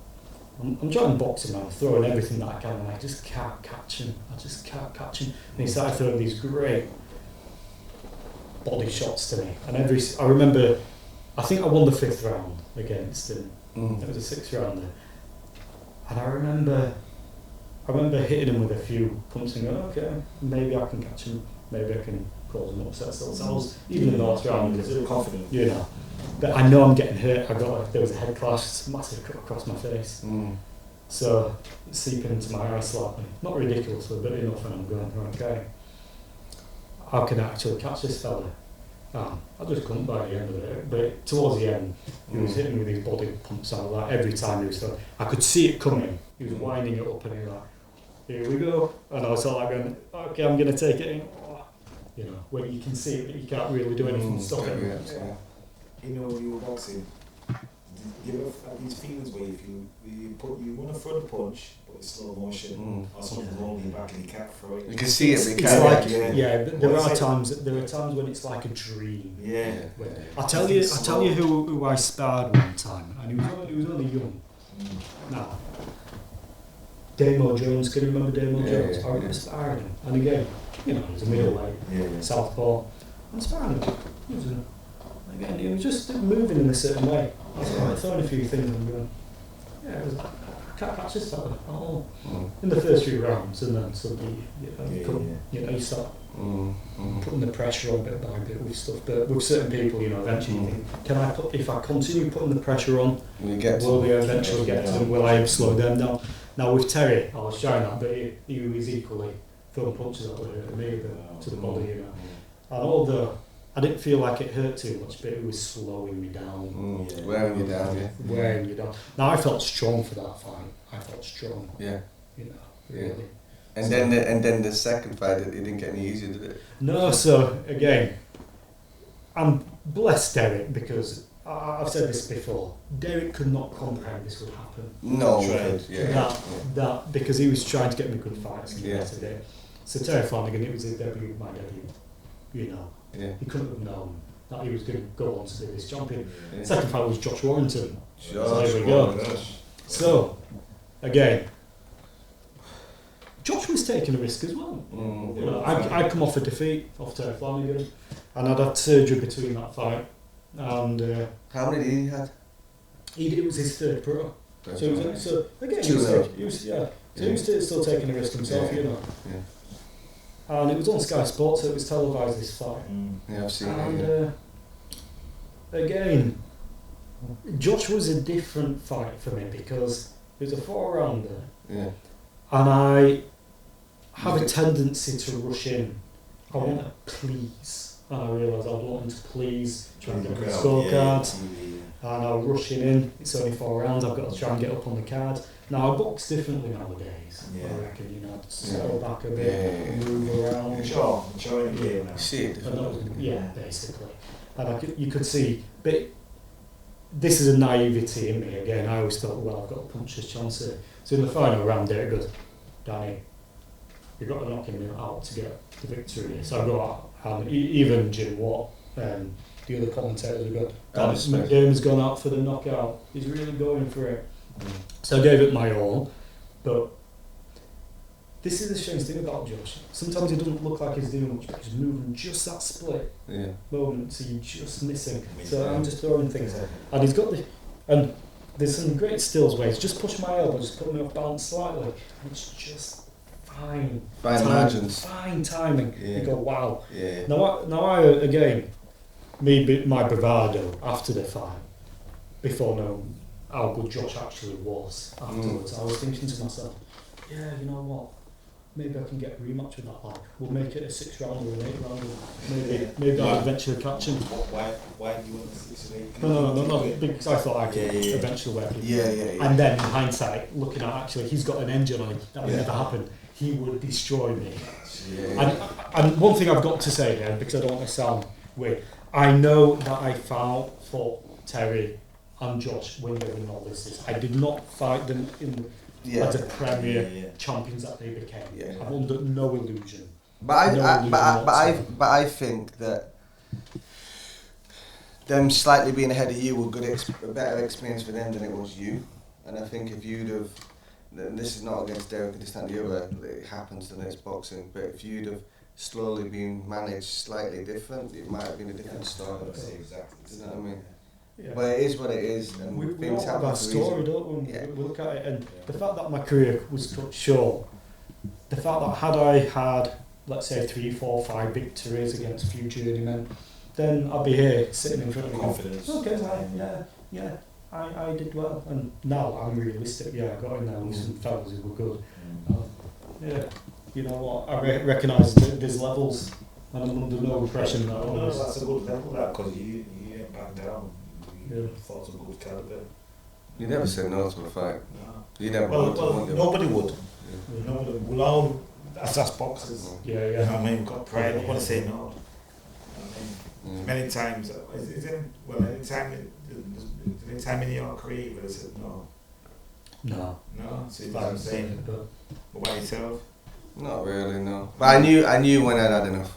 [SPEAKER 3] I'm trying boxing, man, throwing everything that I can, and I just can't catch him. And he started throwing these great body shots to me. And I remember, I think I won the 5th round against him. It was a 6th rounder. And I remember hitting him with a few punches and going, okay, maybe I can catch him, maybe I can causing upset. So I was, even in the north round,
[SPEAKER 2] confident.
[SPEAKER 3] you know. But I know I'm getting hurt. There was a head clash, massive cut across my face. So it's seeping into my eye slightly. Not ridiculously, but enough, and I'm going, okay, how can I actually catch this fella? I just couldn't by the end of it. But towards the end, he was hitting me with his body pumps out like every time he was throwing. I could see it coming. He was winding it up and he was like, here we go. And I was like going, okay, I'm going to take it in. You know, when you can see it, but you can't really do anything to stop it.
[SPEAKER 2] You know, when you were boxing, do you ever have these feelings where if you want a front punch, but it's slow motion, or something's holding you back and you can't throw it?
[SPEAKER 1] You can see it, but you
[SPEAKER 3] it's
[SPEAKER 1] can't.
[SPEAKER 3] like, there are times when it's like a dream.
[SPEAKER 2] Yeah.
[SPEAKER 3] I'll tell you who I sparred one time, and he was only young. Now, Damo Jones, can you remember Damo Jones? I remember sparring him, and again, you know, he was a middleweight, southpaw, and sparring him. He was just moving in a certain way. I was like throwing a few things and going, I can't catch this fella at all. In the first few rounds, and then suddenly, you start putting the pressure on bit by bit with stuff. But with certain people, you know, eventually you think, if I continue putting the pressure on, will they eventually get to them? Will I slow them down? Now with Terry, I was showing that, but he was equally throwing punches that would hurt me to the body, you know. And although I didn't feel like it hurt too much, but it was slowing me down.
[SPEAKER 1] Wearing you down,
[SPEAKER 3] Wearing you down. Now I felt strong for that fight. I felt strong.
[SPEAKER 1] Yeah.
[SPEAKER 3] You know, really.
[SPEAKER 1] And then the second fight, it didn't get any easier, did it?
[SPEAKER 3] No, so again, I'm blessed Derek because I've said this before. Derek could not comprehend this would happen.
[SPEAKER 1] No,
[SPEAKER 3] that because he was trying to get me good fights today. So Terry Flanagan, it was his debut, my debut. You know.
[SPEAKER 1] Yeah.
[SPEAKER 3] He couldn't have known that he was going to go on to be this champion. Second fight was Josh Warrington. So there we go. So, again, Josh was taking a risk as well. You know, I'd come off a defeat off Terry Flanagan, and I'd had surgery between that fight. And
[SPEAKER 1] how many did he have?
[SPEAKER 3] It was his third pro. So again, he was still taking a risk himself, you know.
[SPEAKER 1] Yeah.
[SPEAKER 3] And it was on Sky Sports, so it was televised this fight.
[SPEAKER 1] Yeah, I've seen it.
[SPEAKER 3] And again, Josh was a different fight for me because it was a 4-rounder.
[SPEAKER 1] Yeah.
[SPEAKER 3] And I have a tendency to rush in. I want to please. And I realised I was wanting to please, try and get the scorecards. And I was rushing in. It's only 4 rounds, I've got to try and get up on the card. Now I box differently nowadays. I reckon, you know, settle back a bit, move around.
[SPEAKER 2] Sure, in the game now.
[SPEAKER 1] See it.
[SPEAKER 3] Basically. And you could see, but this is a naivety in me again. I always thought, well, I've got a puncher's chance here. So in the final round, Derek goes, Danny, you've got to knock him out to get the victory. So I go out, and even Jim Watt, the other commentators have got, McDermott's gone out for the knockout. He's really going for it. So I gave it my all, but this is the strange thing about Josh. Sometimes he doesn't look like he's doing much, but he's moving just that split moment, so you're just missing. So I'm just throwing things, and he's got and there's some great stills where he's just pushing my elbow, just putting me off balance slightly, and it's just fine
[SPEAKER 1] margins,
[SPEAKER 3] fine timing. You go, wow.
[SPEAKER 1] Yeah.
[SPEAKER 3] Now I again, my bravado after the fight, before knowing how good Josh actually was afterwards, I was thinking to myself, yeah, you know what? Maybe I can get a rematch with that lad. We'll make it a 6-rounder or an 8-rounder. Maybe I'll eventually catch him.
[SPEAKER 2] Why do you want the 6 or 8?
[SPEAKER 3] No, because I thought I could eventually work it.
[SPEAKER 2] Yeah.
[SPEAKER 3] And then in hindsight, looking at actually, he's got an engine on him. That would never happen. He would destroy me.
[SPEAKER 1] Yeah.
[SPEAKER 3] And one thing I've got to say there, because I don't want to sound weird, I know that I fought Terry and Josh when they were novices. I did not fight them as a premier champions that they became. I'm under no illusion.
[SPEAKER 1] But I think that them slightly being ahead of you were a better experience for them than it was you. And I think if you'd have, and this is not against Derek and this and the other, it happens and it's boxing, but if you'd have slowly been managed slightly different, it might have been a different story.
[SPEAKER 2] Exactly.
[SPEAKER 1] You know what I mean?
[SPEAKER 3] Yeah.
[SPEAKER 1] But it is what it is, and
[SPEAKER 3] we all have our story, don't we? We look at it, and the fact that my career was cut short, the fact that had I had let's say 3, 4, 5 victories against a few journeymen, then I'll be here sitting in front of you.
[SPEAKER 2] Confidence.
[SPEAKER 3] Okay, I did well. And now I'm realistic. Yeah, I got in there with some fellas who were good. Yeah, you know what? I recognise that there's levels, and I'm under no impression that.
[SPEAKER 2] No, that's a good level, that, because you ain't back down. You
[SPEAKER 3] Yeah.
[SPEAKER 2] fought some good caliber.
[SPEAKER 1] You never said no to a fight.
[SPEAKER 2] No.
[SPEAKER 1] You never
[SPEAKER 2] Well, nobody would.
[SPEAKER 1] Yeah.
[SPEAKER 2] Nobody would. We'll all, that's boxers.
[SPEAKER 3] Yeah,
[SPEAKER 2] You know
[SPEAKER 3] yeah.
[SPEAKER 2] what I mean? We've got pride. Nobody say no. I mean, many times, anytime in your career where they said no.
[SPEAKER 3] No.
[SPEAKER 2] No, so that's what I'm saying. But by yourself?
[SPEAKER 1] Not really, no. But I knew when I'd had enough.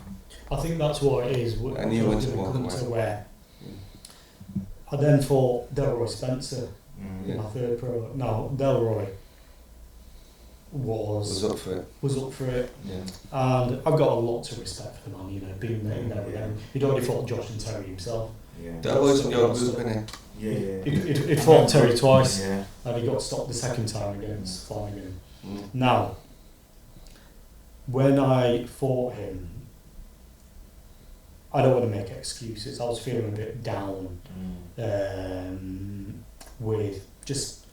[SPEAKER 3] I think that's what it is.
[SPEAKER 1] I knew when to walk
[SPEAKER 3] come
[SPEAKER 1] away.
[SPEAKER 3] to where. I then fought Delroy Spencer in
[SPEAKER 1] Yeah.
[SPEAKER 3] my third pro. Now, Delroy
[SPEAKER 1] Was up for it.
[SPEAKER 3] was up for it,
[SPEAKER 1] Yeah.
[SPEAKER 3] and I've got a lot of respect for the man. You know, being there with them. He'd already fought Josh and Terry himself.
[SPEAKER 2] Yeah.
[SPEAKER 1] That wasn't your group, innit?
[SPEAKER 2] Yeah.
[SPEAKER 3] He'd fought Terry twice,
[SPEAKER 2] Yeah.
[SPEAKER 3] and he got stopped the second time against Flanagan.
[SPEAKER 1] Mm.
[SPEAKER 3] Now, when I fought him, I don't want to make excuses. I was feeling a bit down with just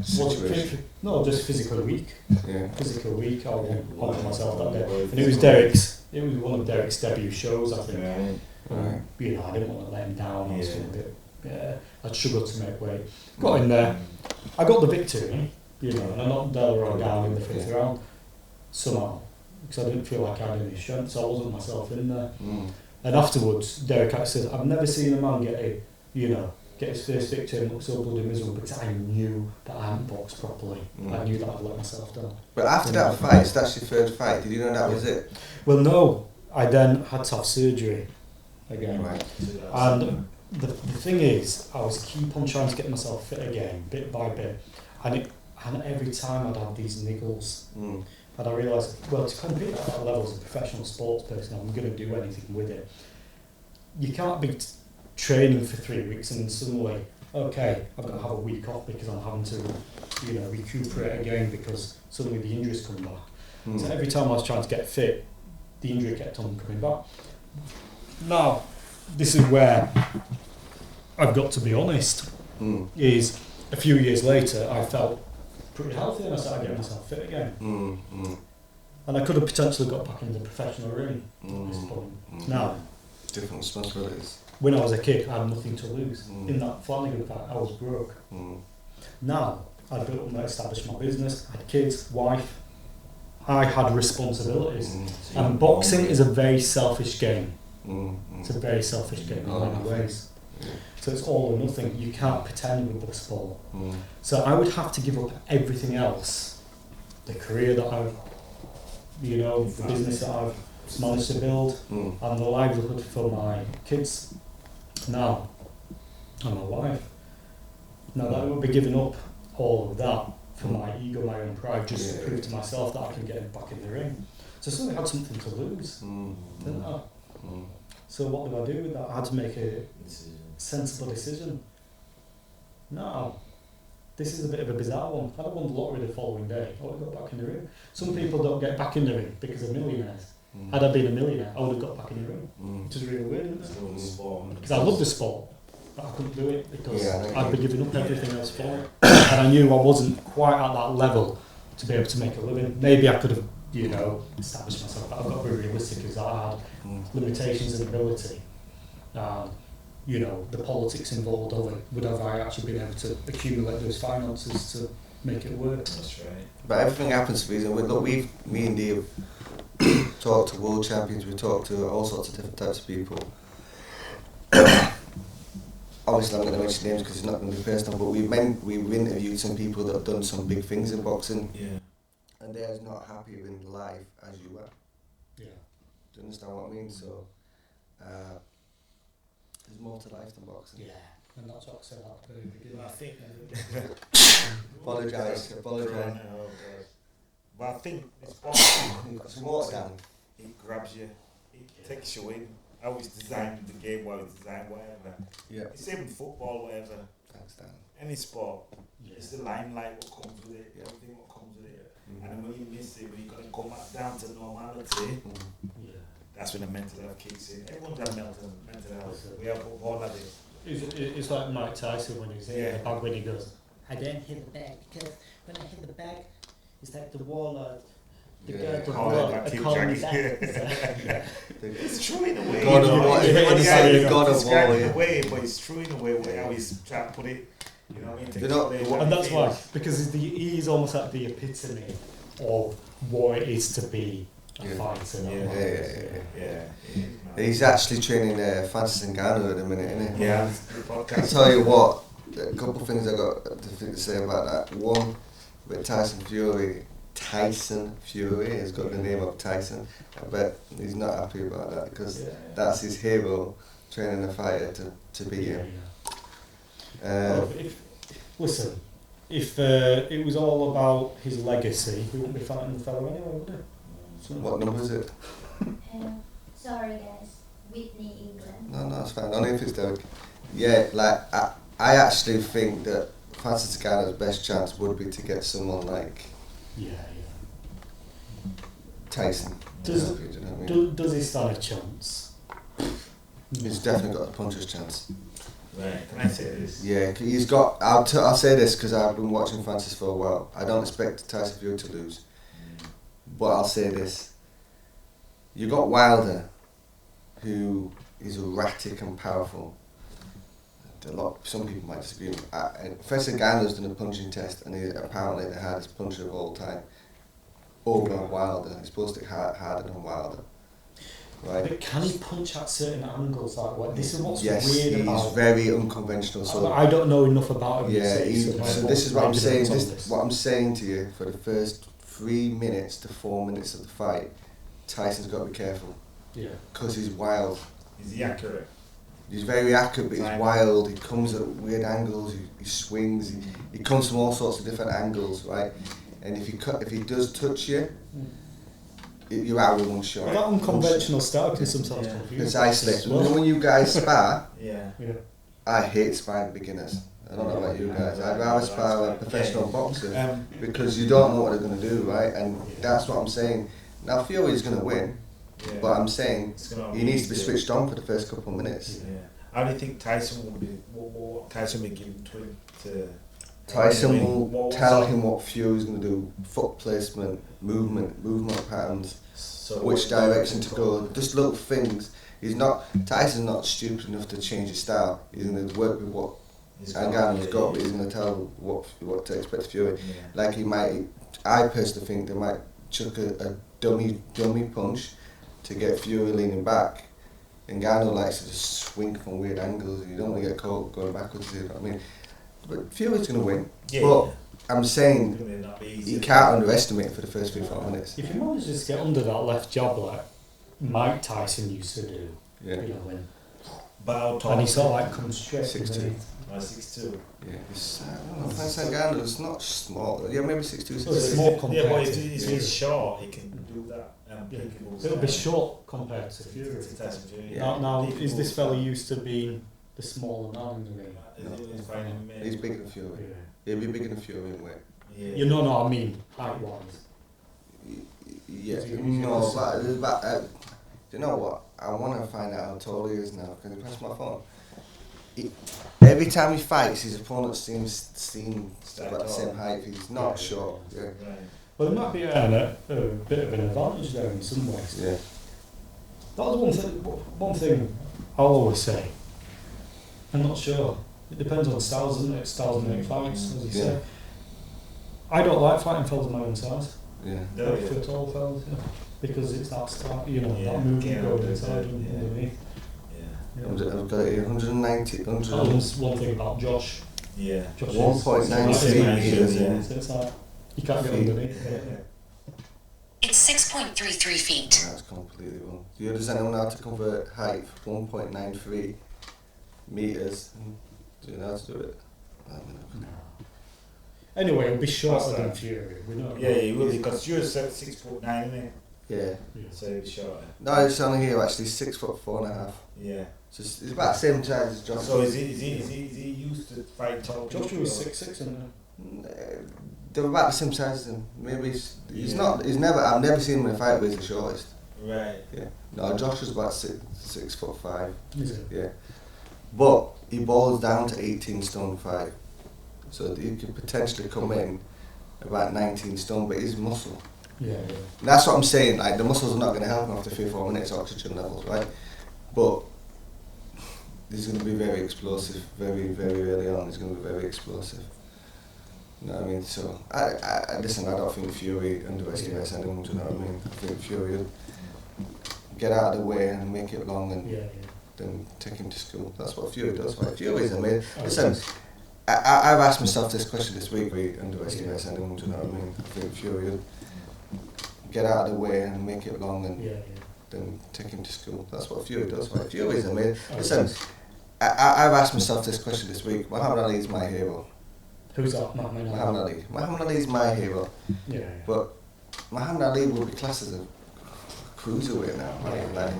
[SPEAKER 1] Situation.
[SPEAKER 3] just physically weak.
[SPEAKER 1] Yeah.
[SPEAKER 3] Physically weak. I wasn't on myself that day, and it was Derek's. It was one of Derek's debut shows, I think.
[SPEAKER 2] Right.
[SPEAKER 1] Right.
[SPEAKER 3] You know, I didn't want to let him down. I was
[SPEAKER 2] Yeah.
[SPEAKER 3] feeling a bit. I'd struggled to make weight. Got in there. I got the victory. You know, and I knocked Delroy down in the fifth round somehow, because I didn't feel like I had any strength, so I wasn't myself in there.
[SPEAKER 1] Mm.
[SPEAKER 3] And afterwards, Derek actually said, "I've never seen a man get his first victory and look so bloody miserable, because I knew that I hadn't boxed properly.
[SPEAKER 1] Mm.
[SPEAKER 3] I knew that I'd let myself down."
[SPEAKER 1] But after that fight, so that's your third fight. Did you know that was it?
[SPEAKER 3] Well, no, I then had to have surgery again.
[SPEAKER 1] Right.
[SPEAKER 3] And the thing is, I was keep on trying to get myself fit again, bit by bit, and every time I'd have these niggles,
[SPEAKER 1] Mm.
[SPEAKER 3] and I realised, well, to compete at that level as a professional sports person, I'm going to do anything with it. You can't be training for 3 weeks and then suddenly, okay, I've got to have a week off because I'm having to, recuperate again because suddenly the injuries come back.
[SPEAKER 1] Mm.
[SPEAKER 3] So every time I was trying to get fit, the injury kept on coming back. Now, this is where I've got to be honest, is a few years later I felt pretty healthy and I started getting myself fit again. And I could have potentially got back into the professional ring at this point. Now,
[SPEAKER 1] different responsibilities.
[SPEAKER 3] when I was a kid, I had nothing to lose. In that Flanagan fight, I was broke. Now, I'd built and established my business, I had kids, wife. I had responsibilities. And boxing is a very selfish game. It's a very selfish game in many ways. So it's all or nothing. You can't pretend with the sport. So I would have to give up everything else. The career that I've, the business that I've managed to build, and the livelihood for my kids now, and my wife. Now that I would be giving up all of that for my ego, my own pride, just to prove to myself that I can get back in the ring. So I suddenly had something to lose, didn't I? So what do I do with that? I had to make a sensible decision. Now, this is a bit of a bizarre one. If I'd have won the lottery the following day, I would have got back in the ring. Some people don't get back in the ring because they're millionaires. Had I been a millionaire, I would have got back in the ring. Which is really weird, isn't it? Because I love the sport, but I couldn't do it because I'd be giving up everything else for it. And I knew I wasn't quite at that level to be able to make a living. Maybe I could have, established myself, but I've got to be realistic because I had limitations in ability. The politics involved of it. Would have I actually been able to accumulate those finances to make it work?
[SPEAKER 2] That's right.
[SPEAKER 1] But everything happens for a reason. Look, me and Dave talked to world champions, we talked to all sorts of different types of people. Obviously I'm not going to mention names because it's not going to be personal, but we've interviewed some people that have done some big things in boxing.
[SPEAKER 2] Yeah.
[SPEAKER 1] And they're as not happy in life as you are.
[SPEAKER 3] Yeah.
[SPEAKER 1] Do you understand what I mean? So, there's more to life than boxing.
[SPEAKER 3] Yeah, and that's what I said at the beginning.
[SPEAKER 2] I think.
[SPEAKER 1] Apologise.
[SPEAKER 2] But I think it's boxing.
[SPEAKER 1] You've got some water down.
[SPEAKER 2] It grabs you, it takes you in, how it's designed, the game, how it's designed, whatever.
[SPEAKER 1] Yeah.
[SPEAKER 2] It's same in football, whatever.
[SPEAKER 1] Thanks, Dan.
[SPEAKER 2] Any sport, it's the limelight what comes with it, everything what comes with it. And then when you miss it, when you're gonna come back down to normality, that's when the mental health kicks in. Everyone's got mental health. We have all of it.
[SPEAKER 3] It's like Mike Tyson when he's in the bag when he goes,
[SPEAKER 4] I don't hit the bag because when I hit the bag, it's like the warlord. The
[SPEAKER 1] Yeah.
[SPEAKER 4] god of
[SPEAKER 2] Oh,
[SPEAKER 4] war,
[SPEAKER 2] like
[SPEAKER 4] I
[SPEAKER 2] King
[SPEAKER 4] call me
[SPEAKER 2] Jackie.
[SPEAKER 4] back.
[SPEAKER 2] It's true in a way.
[SPEAKER 1] God of war. God of war.
[SPEAKER 2] In a way, but it's true in a way how he's trying to put it. You know what I mean?
[SPEAKER 1] You know,
[SPEAKER 3] and that's why, because he is almost like the epitome of what it is to be a fighter.
[SPEAKER 2] Yeah.
[SPEAKER 1] He's actually training Francis Ngannou at the minute, isn't he?
[SPEAKER 2] Yeah.
[SPEAKER 1] I tell you what, a couple of things I got to say about that. One, with Tyson Fury has got the name of Tyson. I bet he's not happy about that because that's his hero, training a fighter to beat him.
[SPEAKER 3] Listen, if it was all about his legacy, he wouldn't be fighting the fellow anyway, would he? So
[SPEAKER 1] what number is it?
[SPEAKER 5] Sorry guys, Whitney, England.
[SPEAKER 1] No, it's fine. Only if it's Derek. Yeah, like I actually think that Francis Ngannou's best chance would be to get someone like Tyson.
[SPEAKER 3] Does
[SPEAKER 1] you know what I mean?
[SPEAKER 3] does he stand a chance?
[SPEAKER 1] He's definitely got a puncher's chance.
[SPEAKER 2] Right, can I say this?
[SPEAKER 1] Yeah, he's got. I'll say this because I've been watching Francis for a while. I don't expect Tyson Fury to lose, but I'll say this: you got Wilder, who is erratic and powerful. Some people might disagree. Professor Ngannou's done a punching test, and he's apparently the hardest puncher of all time. Over Wilder, he's supposed to hit harder than Wilder. Right.
[SPEAKER 3] But can he punch at certain angles like what? This is what's
[SPEAKER 1] yes,
[SPEAKER 3] weird about him.
[SPEAKER 1] He's very unconventional. So
[SPEAKER 3] I don't know enough about him.
[SPEAKER 1] yeah, so this is what I'm saying.
[SPEAKER 3] This.
[SPEAKER 1] What I'm saying to you for the first 3 minutes to 4 minutes of the fight, Tyson's got to be careful.
[SPEAKER 3] Yeah.
[SPEAKER 1] Because he's wild.
[SPEAKER 2] Is he accurate?
[SPEAKER 1] He's very accurate, but he's wild. He comes at weird angles. He swings. He comes from all sorts of different angles, right? And if he does touch you, you're out with one shot.
[SPEAKER 3] Well, that unconventional style can sometimes confuse.
[SPEAKER 1] Precisely. Well. When you guys spar,
[SPEAKER 2] Yeah.
[SPEAKER 1] I hate sparring beginners. I don't know about you guys. I'd rather spar a professional boxer because you don't know what they're going to do, right? And that's what I'm saying. Now Fury's going to win, but I'm saying he needs to be switched on for the first couple of minutes.
[SPEAKER 2] Yeah. How do you think Tyson will be? What Tyson will give to?
[SPEAKER 1] Tyson will tell him what Fury's going to do, foot placement, movement patterns, which direction to go, just little things. Tyson's not stupid enough to change his style. He's going to work with what Ngannou's got, but he's going to tell what to expect Fury.
[SPEAKER 2] Yeah.
[SPEAKER 1] Like I personally think they might chuck a dummy punch to get Fury leaning back. Ngannou likes to just swing from weird angles and you don't want to get caught going backwards, you know what I mean? But Fury's going to win. Yeah. But I'm saying you can't underestimate it for the first 3-4 minutes.
[SPEAKER 3] If he manages to get under that left jab like Mike Tyson used to do, when and he sort of like comes straight
[SPEAKER 1] 6'2".
[SPEAKER 2] 6'2".
[SPEAKER 1] Yeah, Francis Ngannou is not small. Yeah, maybe 6'2".
[SPEAKER 3] Well, it's more compared
[SPEAKER 2] but
[SPEAKER 3] to
[SPEAKER 2] he's short. He can do that.
[SPEAKER 3] It'll be short compared to Fury. Now, is this fella used to being the smaller man in the ring?
[SPEAKER 1] He's bigger than Fury. He'll be bigger than Fury in weight.
[SPEAKER 3] You know what I mean, height-wise.
[SPEAKER 1] Yeah, no, but you know what? I want to find out how tall he is now. Can you press my phone? Every time he fights, his opponent seems about the same height. He's not short. Yeah.
[SPEAKER 3] Well, there might be a bit of an advantage there in some ways.
[SPEAKER 1] Yeah.
[SPEAKER 3] That was one thing I'll always say. I'm not sure. It depends on styles, doesn't it? Styles make fights, as you say. I don't like fighting fellas my own size.
[SPEAKER 1] Yeah.
[SPEAKER 3] For tall fellas, because it's that style, that movement going inside and underneath.
[SPEAKER 1] I've got 190.
[SPEAKER 3] That's one thing about Josh.
[SPEAKER 2] Yeah.
[SPEAKER 1] 1.93 meters.
[SPEAKER 3] So it's like, you can't get underneath.
[SPEAKER 6] It's 6.33 feet.
[SPEAKER 1] That's completely wrong. Does anyone know how to convert height 1.93 meters? Do you know how to do it?
[SPEAKER 3] No. Anyway, it'll be shorter than Fury. We know.
[SPEAKER 2] Yeah, he will because you're 6'9", isn't it?
[SPEAKER 1] Yeah.
[SPEAKER 2] So he's shorter.
[SPEAKER 1] No, it's only here actually 6'4.5".
[SPEAKER 2] Yeah.
[SPEAKER 1] So it's about the same size as Josh.
[SPEAKER 2] So is he used to fight tall people?
[SPEAKER 3] Joshua was 6'6", and
[SPEAKER 1] They're about the same size as him. Maybe he's not. He's never. I've never seen him in a fight where he's the shortest.
[SPEAKER 2] Right.
[SPEAKER 1] Yeah. No, Josh was about 6'5".
[SPEAKER 3] is it?
[SPEAKER 1] Yeah. But he boils down to 18 stone 5. So he could potentially come in about 19 stone, but he's muscle.
[SPEAKER 3] Yeah.
[SPEAKER 1] And that's what I'm saying. Like the muscles are not going to help him after 3-4 minutes oxygen levels, right? But he's going to be very explosive, very, very early on. He's going to be very explosive. You know what I mean? So I listen. I don't think Fury underestimates anyone. Do you know what I mean? I think Fury will get out of the way and make it long and then take him to school. That's what Fury does. Right? Fury is amazing. Listen, I've asked myself this question this week. He underestimates anyone. Do you know what I mean? I think Fury will get out of the way and make it long and then take him to school. That's what Fury does. Right? Fury is amazing. Listen, I've asked myself this question this week. Muhammad Ali is my hero.
[SPEAKER 3] Who's that? Muhammad Ali.
[SPEAKER 1] Muhammad Ali is my hero.
[SPEAKER 3] Yeah.
[SPEAKER 1] But Muhammad Ali will be classed as a cruiserweight now. Right? Like,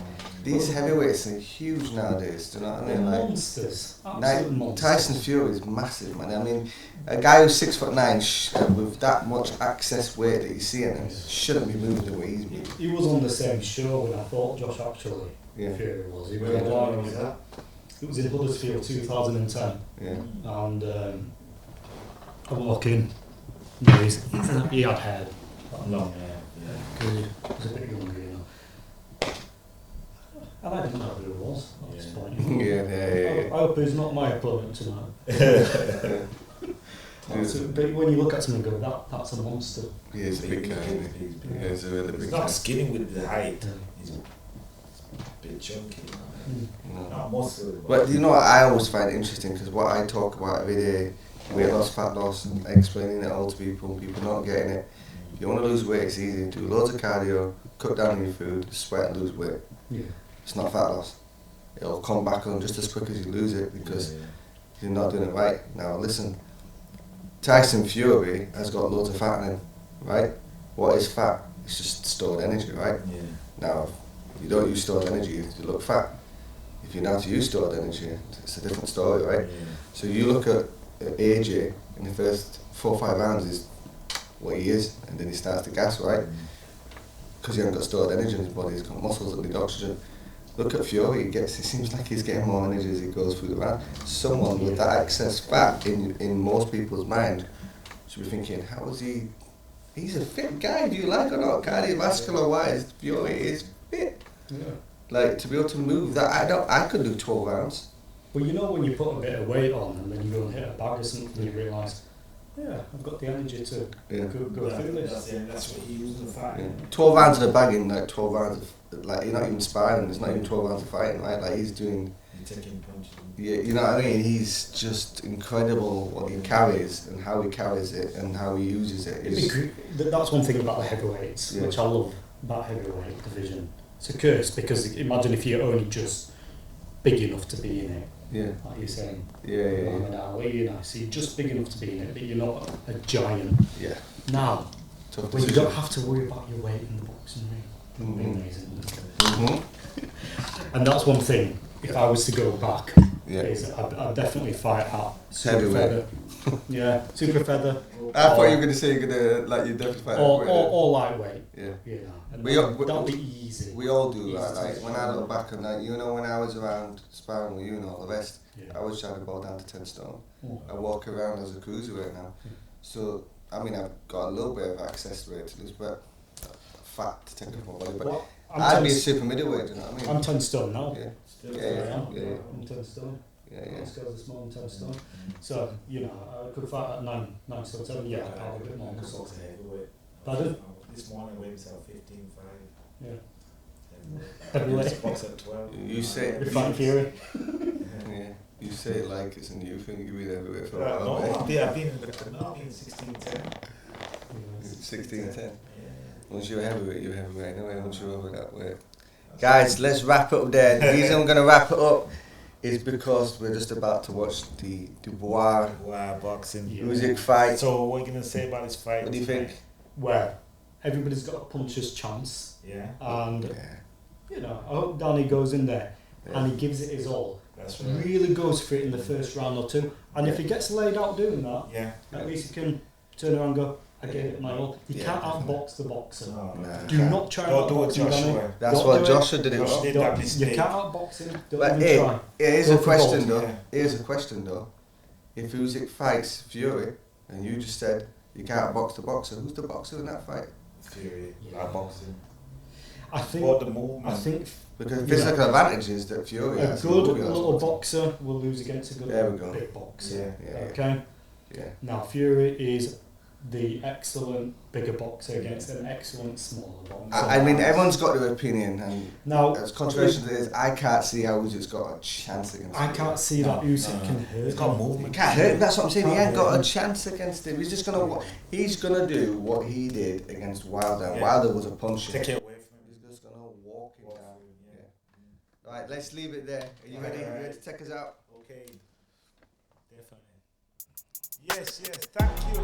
[SPEAKER 1] these heavyweights are huge nowadays. Do you know what I mean? Like,
[SPEAKER 3] Monsters. Absolute monsters.
[SPEAKER 1] Tyson Fury is massive, man. I mean, a guy who's 6'9" with that much excess weight that he's seeing him shouldn't be moving the way he's moving.
[SPEAKER 3] He was on the same show when I thought Josh actually. Fury was. He was on that. It was in Huddersfield 2010.
[SPEAKER 1] Yeah.
[SPEAKER 3] And I walk in. He had hair. Long hair. Yeah. He was a bit younger, you know. And I didn't know who it was at this point.
[SPEAKER 1] Yeah.
[SPEAKER 3] I hope he's not my opponent tonight. But when you look at someone and go, that's a monster.
[SPEAKER 1] Yeah, he's a big guy, isn't he? Yeah, he's a really big guy.
[SPEAKER 2] He's not skinny with the height. He's a bit chunky. Not muscle.
[SPEAKER 1] But you know what I always find interesting, because what I talk about every day, weight loss, fat loss, and explaining it all to people not getting it. If you want to lose weight, it's easy. Do loads of cardio, cut down on your food, sweat and lose weight.
[SPEAKER 3] Yeah.
[SPEAKER 1] It's not fat loss. It'll come back on just as quick as you lose it, because you're not doing it right. Now listen, Tyson Fury has got loads of fat in him, right? What is fat? It's just stored energy, right?
[SPEAKER 2] Yeah.
[SPEAKER 1] Now, if you don't use stored energy, you look fat. If you know how to use stored energy, it's a different story, right?
[SPEAKER 2] Yeah.
[SPEAKER 1] So you look at AJ in the first 4 or 5 rounds is what he is, and then he starts to gas, right? Because he hasn't got stored energy in his body, he's got muscles that need oxygen. Look at Fury, it seems like he's getting more energy as he goes through the round. Someone with that excess fat in most people's mind should be thinking, how is he? He's a fit guy, do you like or not? Cardiovascular wise, Fury is fit.
[SPEAKER 3] Yeah.
[SPEAKER 1] Like, to be able to move that, I could do 12 rounds.
[SPEAKER 3] Well, you know when you put a bit of weight on and then you go and hit a bag or something and you realise, I've got the energy to go through this.
[SPEAKER 2] That's what he used in the fight.
[SPEAKER 1] Yeah. 12 rounds in a bag in like 12 rounds of, like, you're not even sparring, it's not even 12 rounds of fighting, right? Like, he's doing...
[SPEAKER 2] You're taking punches.
[SPEAKER 1] Yeah, you know what I mean? He's just incredible what he carries and how he carries it and how he uses it.
[SPEAKER 3] That's one thing about the heavyweights, which I love about heavyweight division. It's a curse, because imagine if you're only just big enough to be in it.
[SPEAKER 1] Yeah.
[SPEAKER 3] Like you're saying.
[SPEAKER 1] Yeah.
[SPEAKER 3] Muhammad Ali, you know, so you're just big enough to be in it, but you're not a giant.
[SPEAKER 1] Yeah.
[SPEAKER 3] Now, when you don't have to worry about your weight in the boxing ring, it would be amazing. And that's one thing, if I was to go back, is I'd definitely fight at super feather. Yeah, super feather.
[SPEAKER 1] I thought you were going to say you'd definitely fight
[SPEAKER 3] or lightweight.
[SPEAKER 1] Yeah.
[SPEAKER 3] And that'd be easy.
[SPEAKER 1] We all do that. Like, when I look back on that, you know, when I was around sparring with you and all the rest, I was trying to go down to 10 stone. I walk around as a cruiserweight now. So, I mean, I've got a little bit of access to it to lose, but fat to take off my body. But I'd be a super middleweight, you know what I mean?
[SPEAKER 3] I'm 10 stone now.
[SPEAKER 1] Yeah.
[SPEAKER 3] I'm 10 stone.
[SPEAKER 1] Yeah.
[SPEAKER 3] This guy's a small 10 stone. So, you know, I could fight at 9 stone 7. Yeah, probably a bit more muscle. Pardon?
[SPEAKER 2] This morning I weighed myself 15.5.
[SPEAKER 3] Yeah. Heavyweight.
[SPEAKER 2] Box at 12.
[SPEAKER 1] You say...
[SPEAKER 3] You're fighting Fury.
[SPEAKER 1] Yeah. You say it like it's a new thing, you've been everywhere for a while.
[SPEAKER 2] No, I've been 16.10.
[SPEAKER 1] 16.10.
[SPEAKER 2] Yeah.
[SPEAKER 1] Once you're heavyweight, you're heavyweight anyway, once you're over that weight. Guys, let's wrap it up there. The reason I'm going to wrap it up is because we're just about to watch the
[SPEAKER 2] Wow, boxing
[SPEAKER 1] music fight.
[SPEAKER 2] So what are you going to say about this fight?
[SPEAKER 1] What do you think?
[SPEAKER 3] Where? everybody's got a puncher's chance.
[SPEAKER 2] Yeah.
[SPEAKER 3] And you know, I hope Danny goes in there and he gives it his all.
[SPEAKER 2] That's right.
[SPEAKER 3] Really goes for it in the first round or two. And if he gets laid out doing that, at least he can turn around and go, I gave it my all. You can't outbox the boxer. Do not try and outbox him, Danny.
[SPEAKER 1] That's what Joshua did.
[SPEAKER 3] You can't outbox him.
[SPEAKER 1] But here's a question though. Here's a question though. If Usyk fights Fury, and you just said you can't box the boxer, who's the boxer in that fight?
[SPEAKER 2] Fury. Boxing.
[SPEAKER 3] I think.
[SPEAKER 2] Or the movement.
[SPEAKER 3] I think.
[SPEAKER 1] Because physical advantage is that Fury
[SPEAKER 3] A
[SPEAKER 1] has.
[SPEAKER 3] good little boxer will lose against a good big boxer. Okay?
[SPEAKER 1] Yeah.
[SPEAKER 3] Now, Fury is the excellent bigger boxer against an excellent smaller boxer.
[SPEAKER 1] I mean, everyone's got their opinion, and
[SPEAKER 3] now,
[SPEAKER 1] as controversial as it is, I can't see how Usyk's got a chance against him.
[SPEAKER 3] I can't see that Usyk can hurt him.
[SPEAKER 2] He's got movement.
[SPEAKER 1] He can't hurt him, that's what I'm saying. He ain't got a chance against him. He's gonna do what he did against Wilder. Wilder was a puncher.
[SPEAKER 2] Take it away from him.
[SPEAKER 1] He's just gonna walk him down. Right, let's leave it there. Are you ready? You ready to take us out?
[SPEAKER 2] Okay. Definitely. Yes. Thank you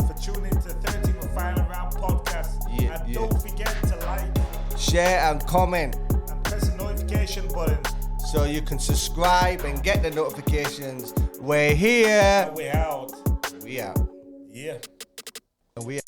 [SPEAKER 2] for tuning to 13th and Final Round podcast. And don't forget to like,
[SPEAKER 1] share, and comment,
[SPEAKER 2] and press the notification button
[SPEAKER 1] so you can subscribe and get the notifications. We're here.
[SPEAKER 2] and we're out.
[SPEAKER 1] We out.
[SPEAKER 2] Yeah.
[SPEAKER 1] We out.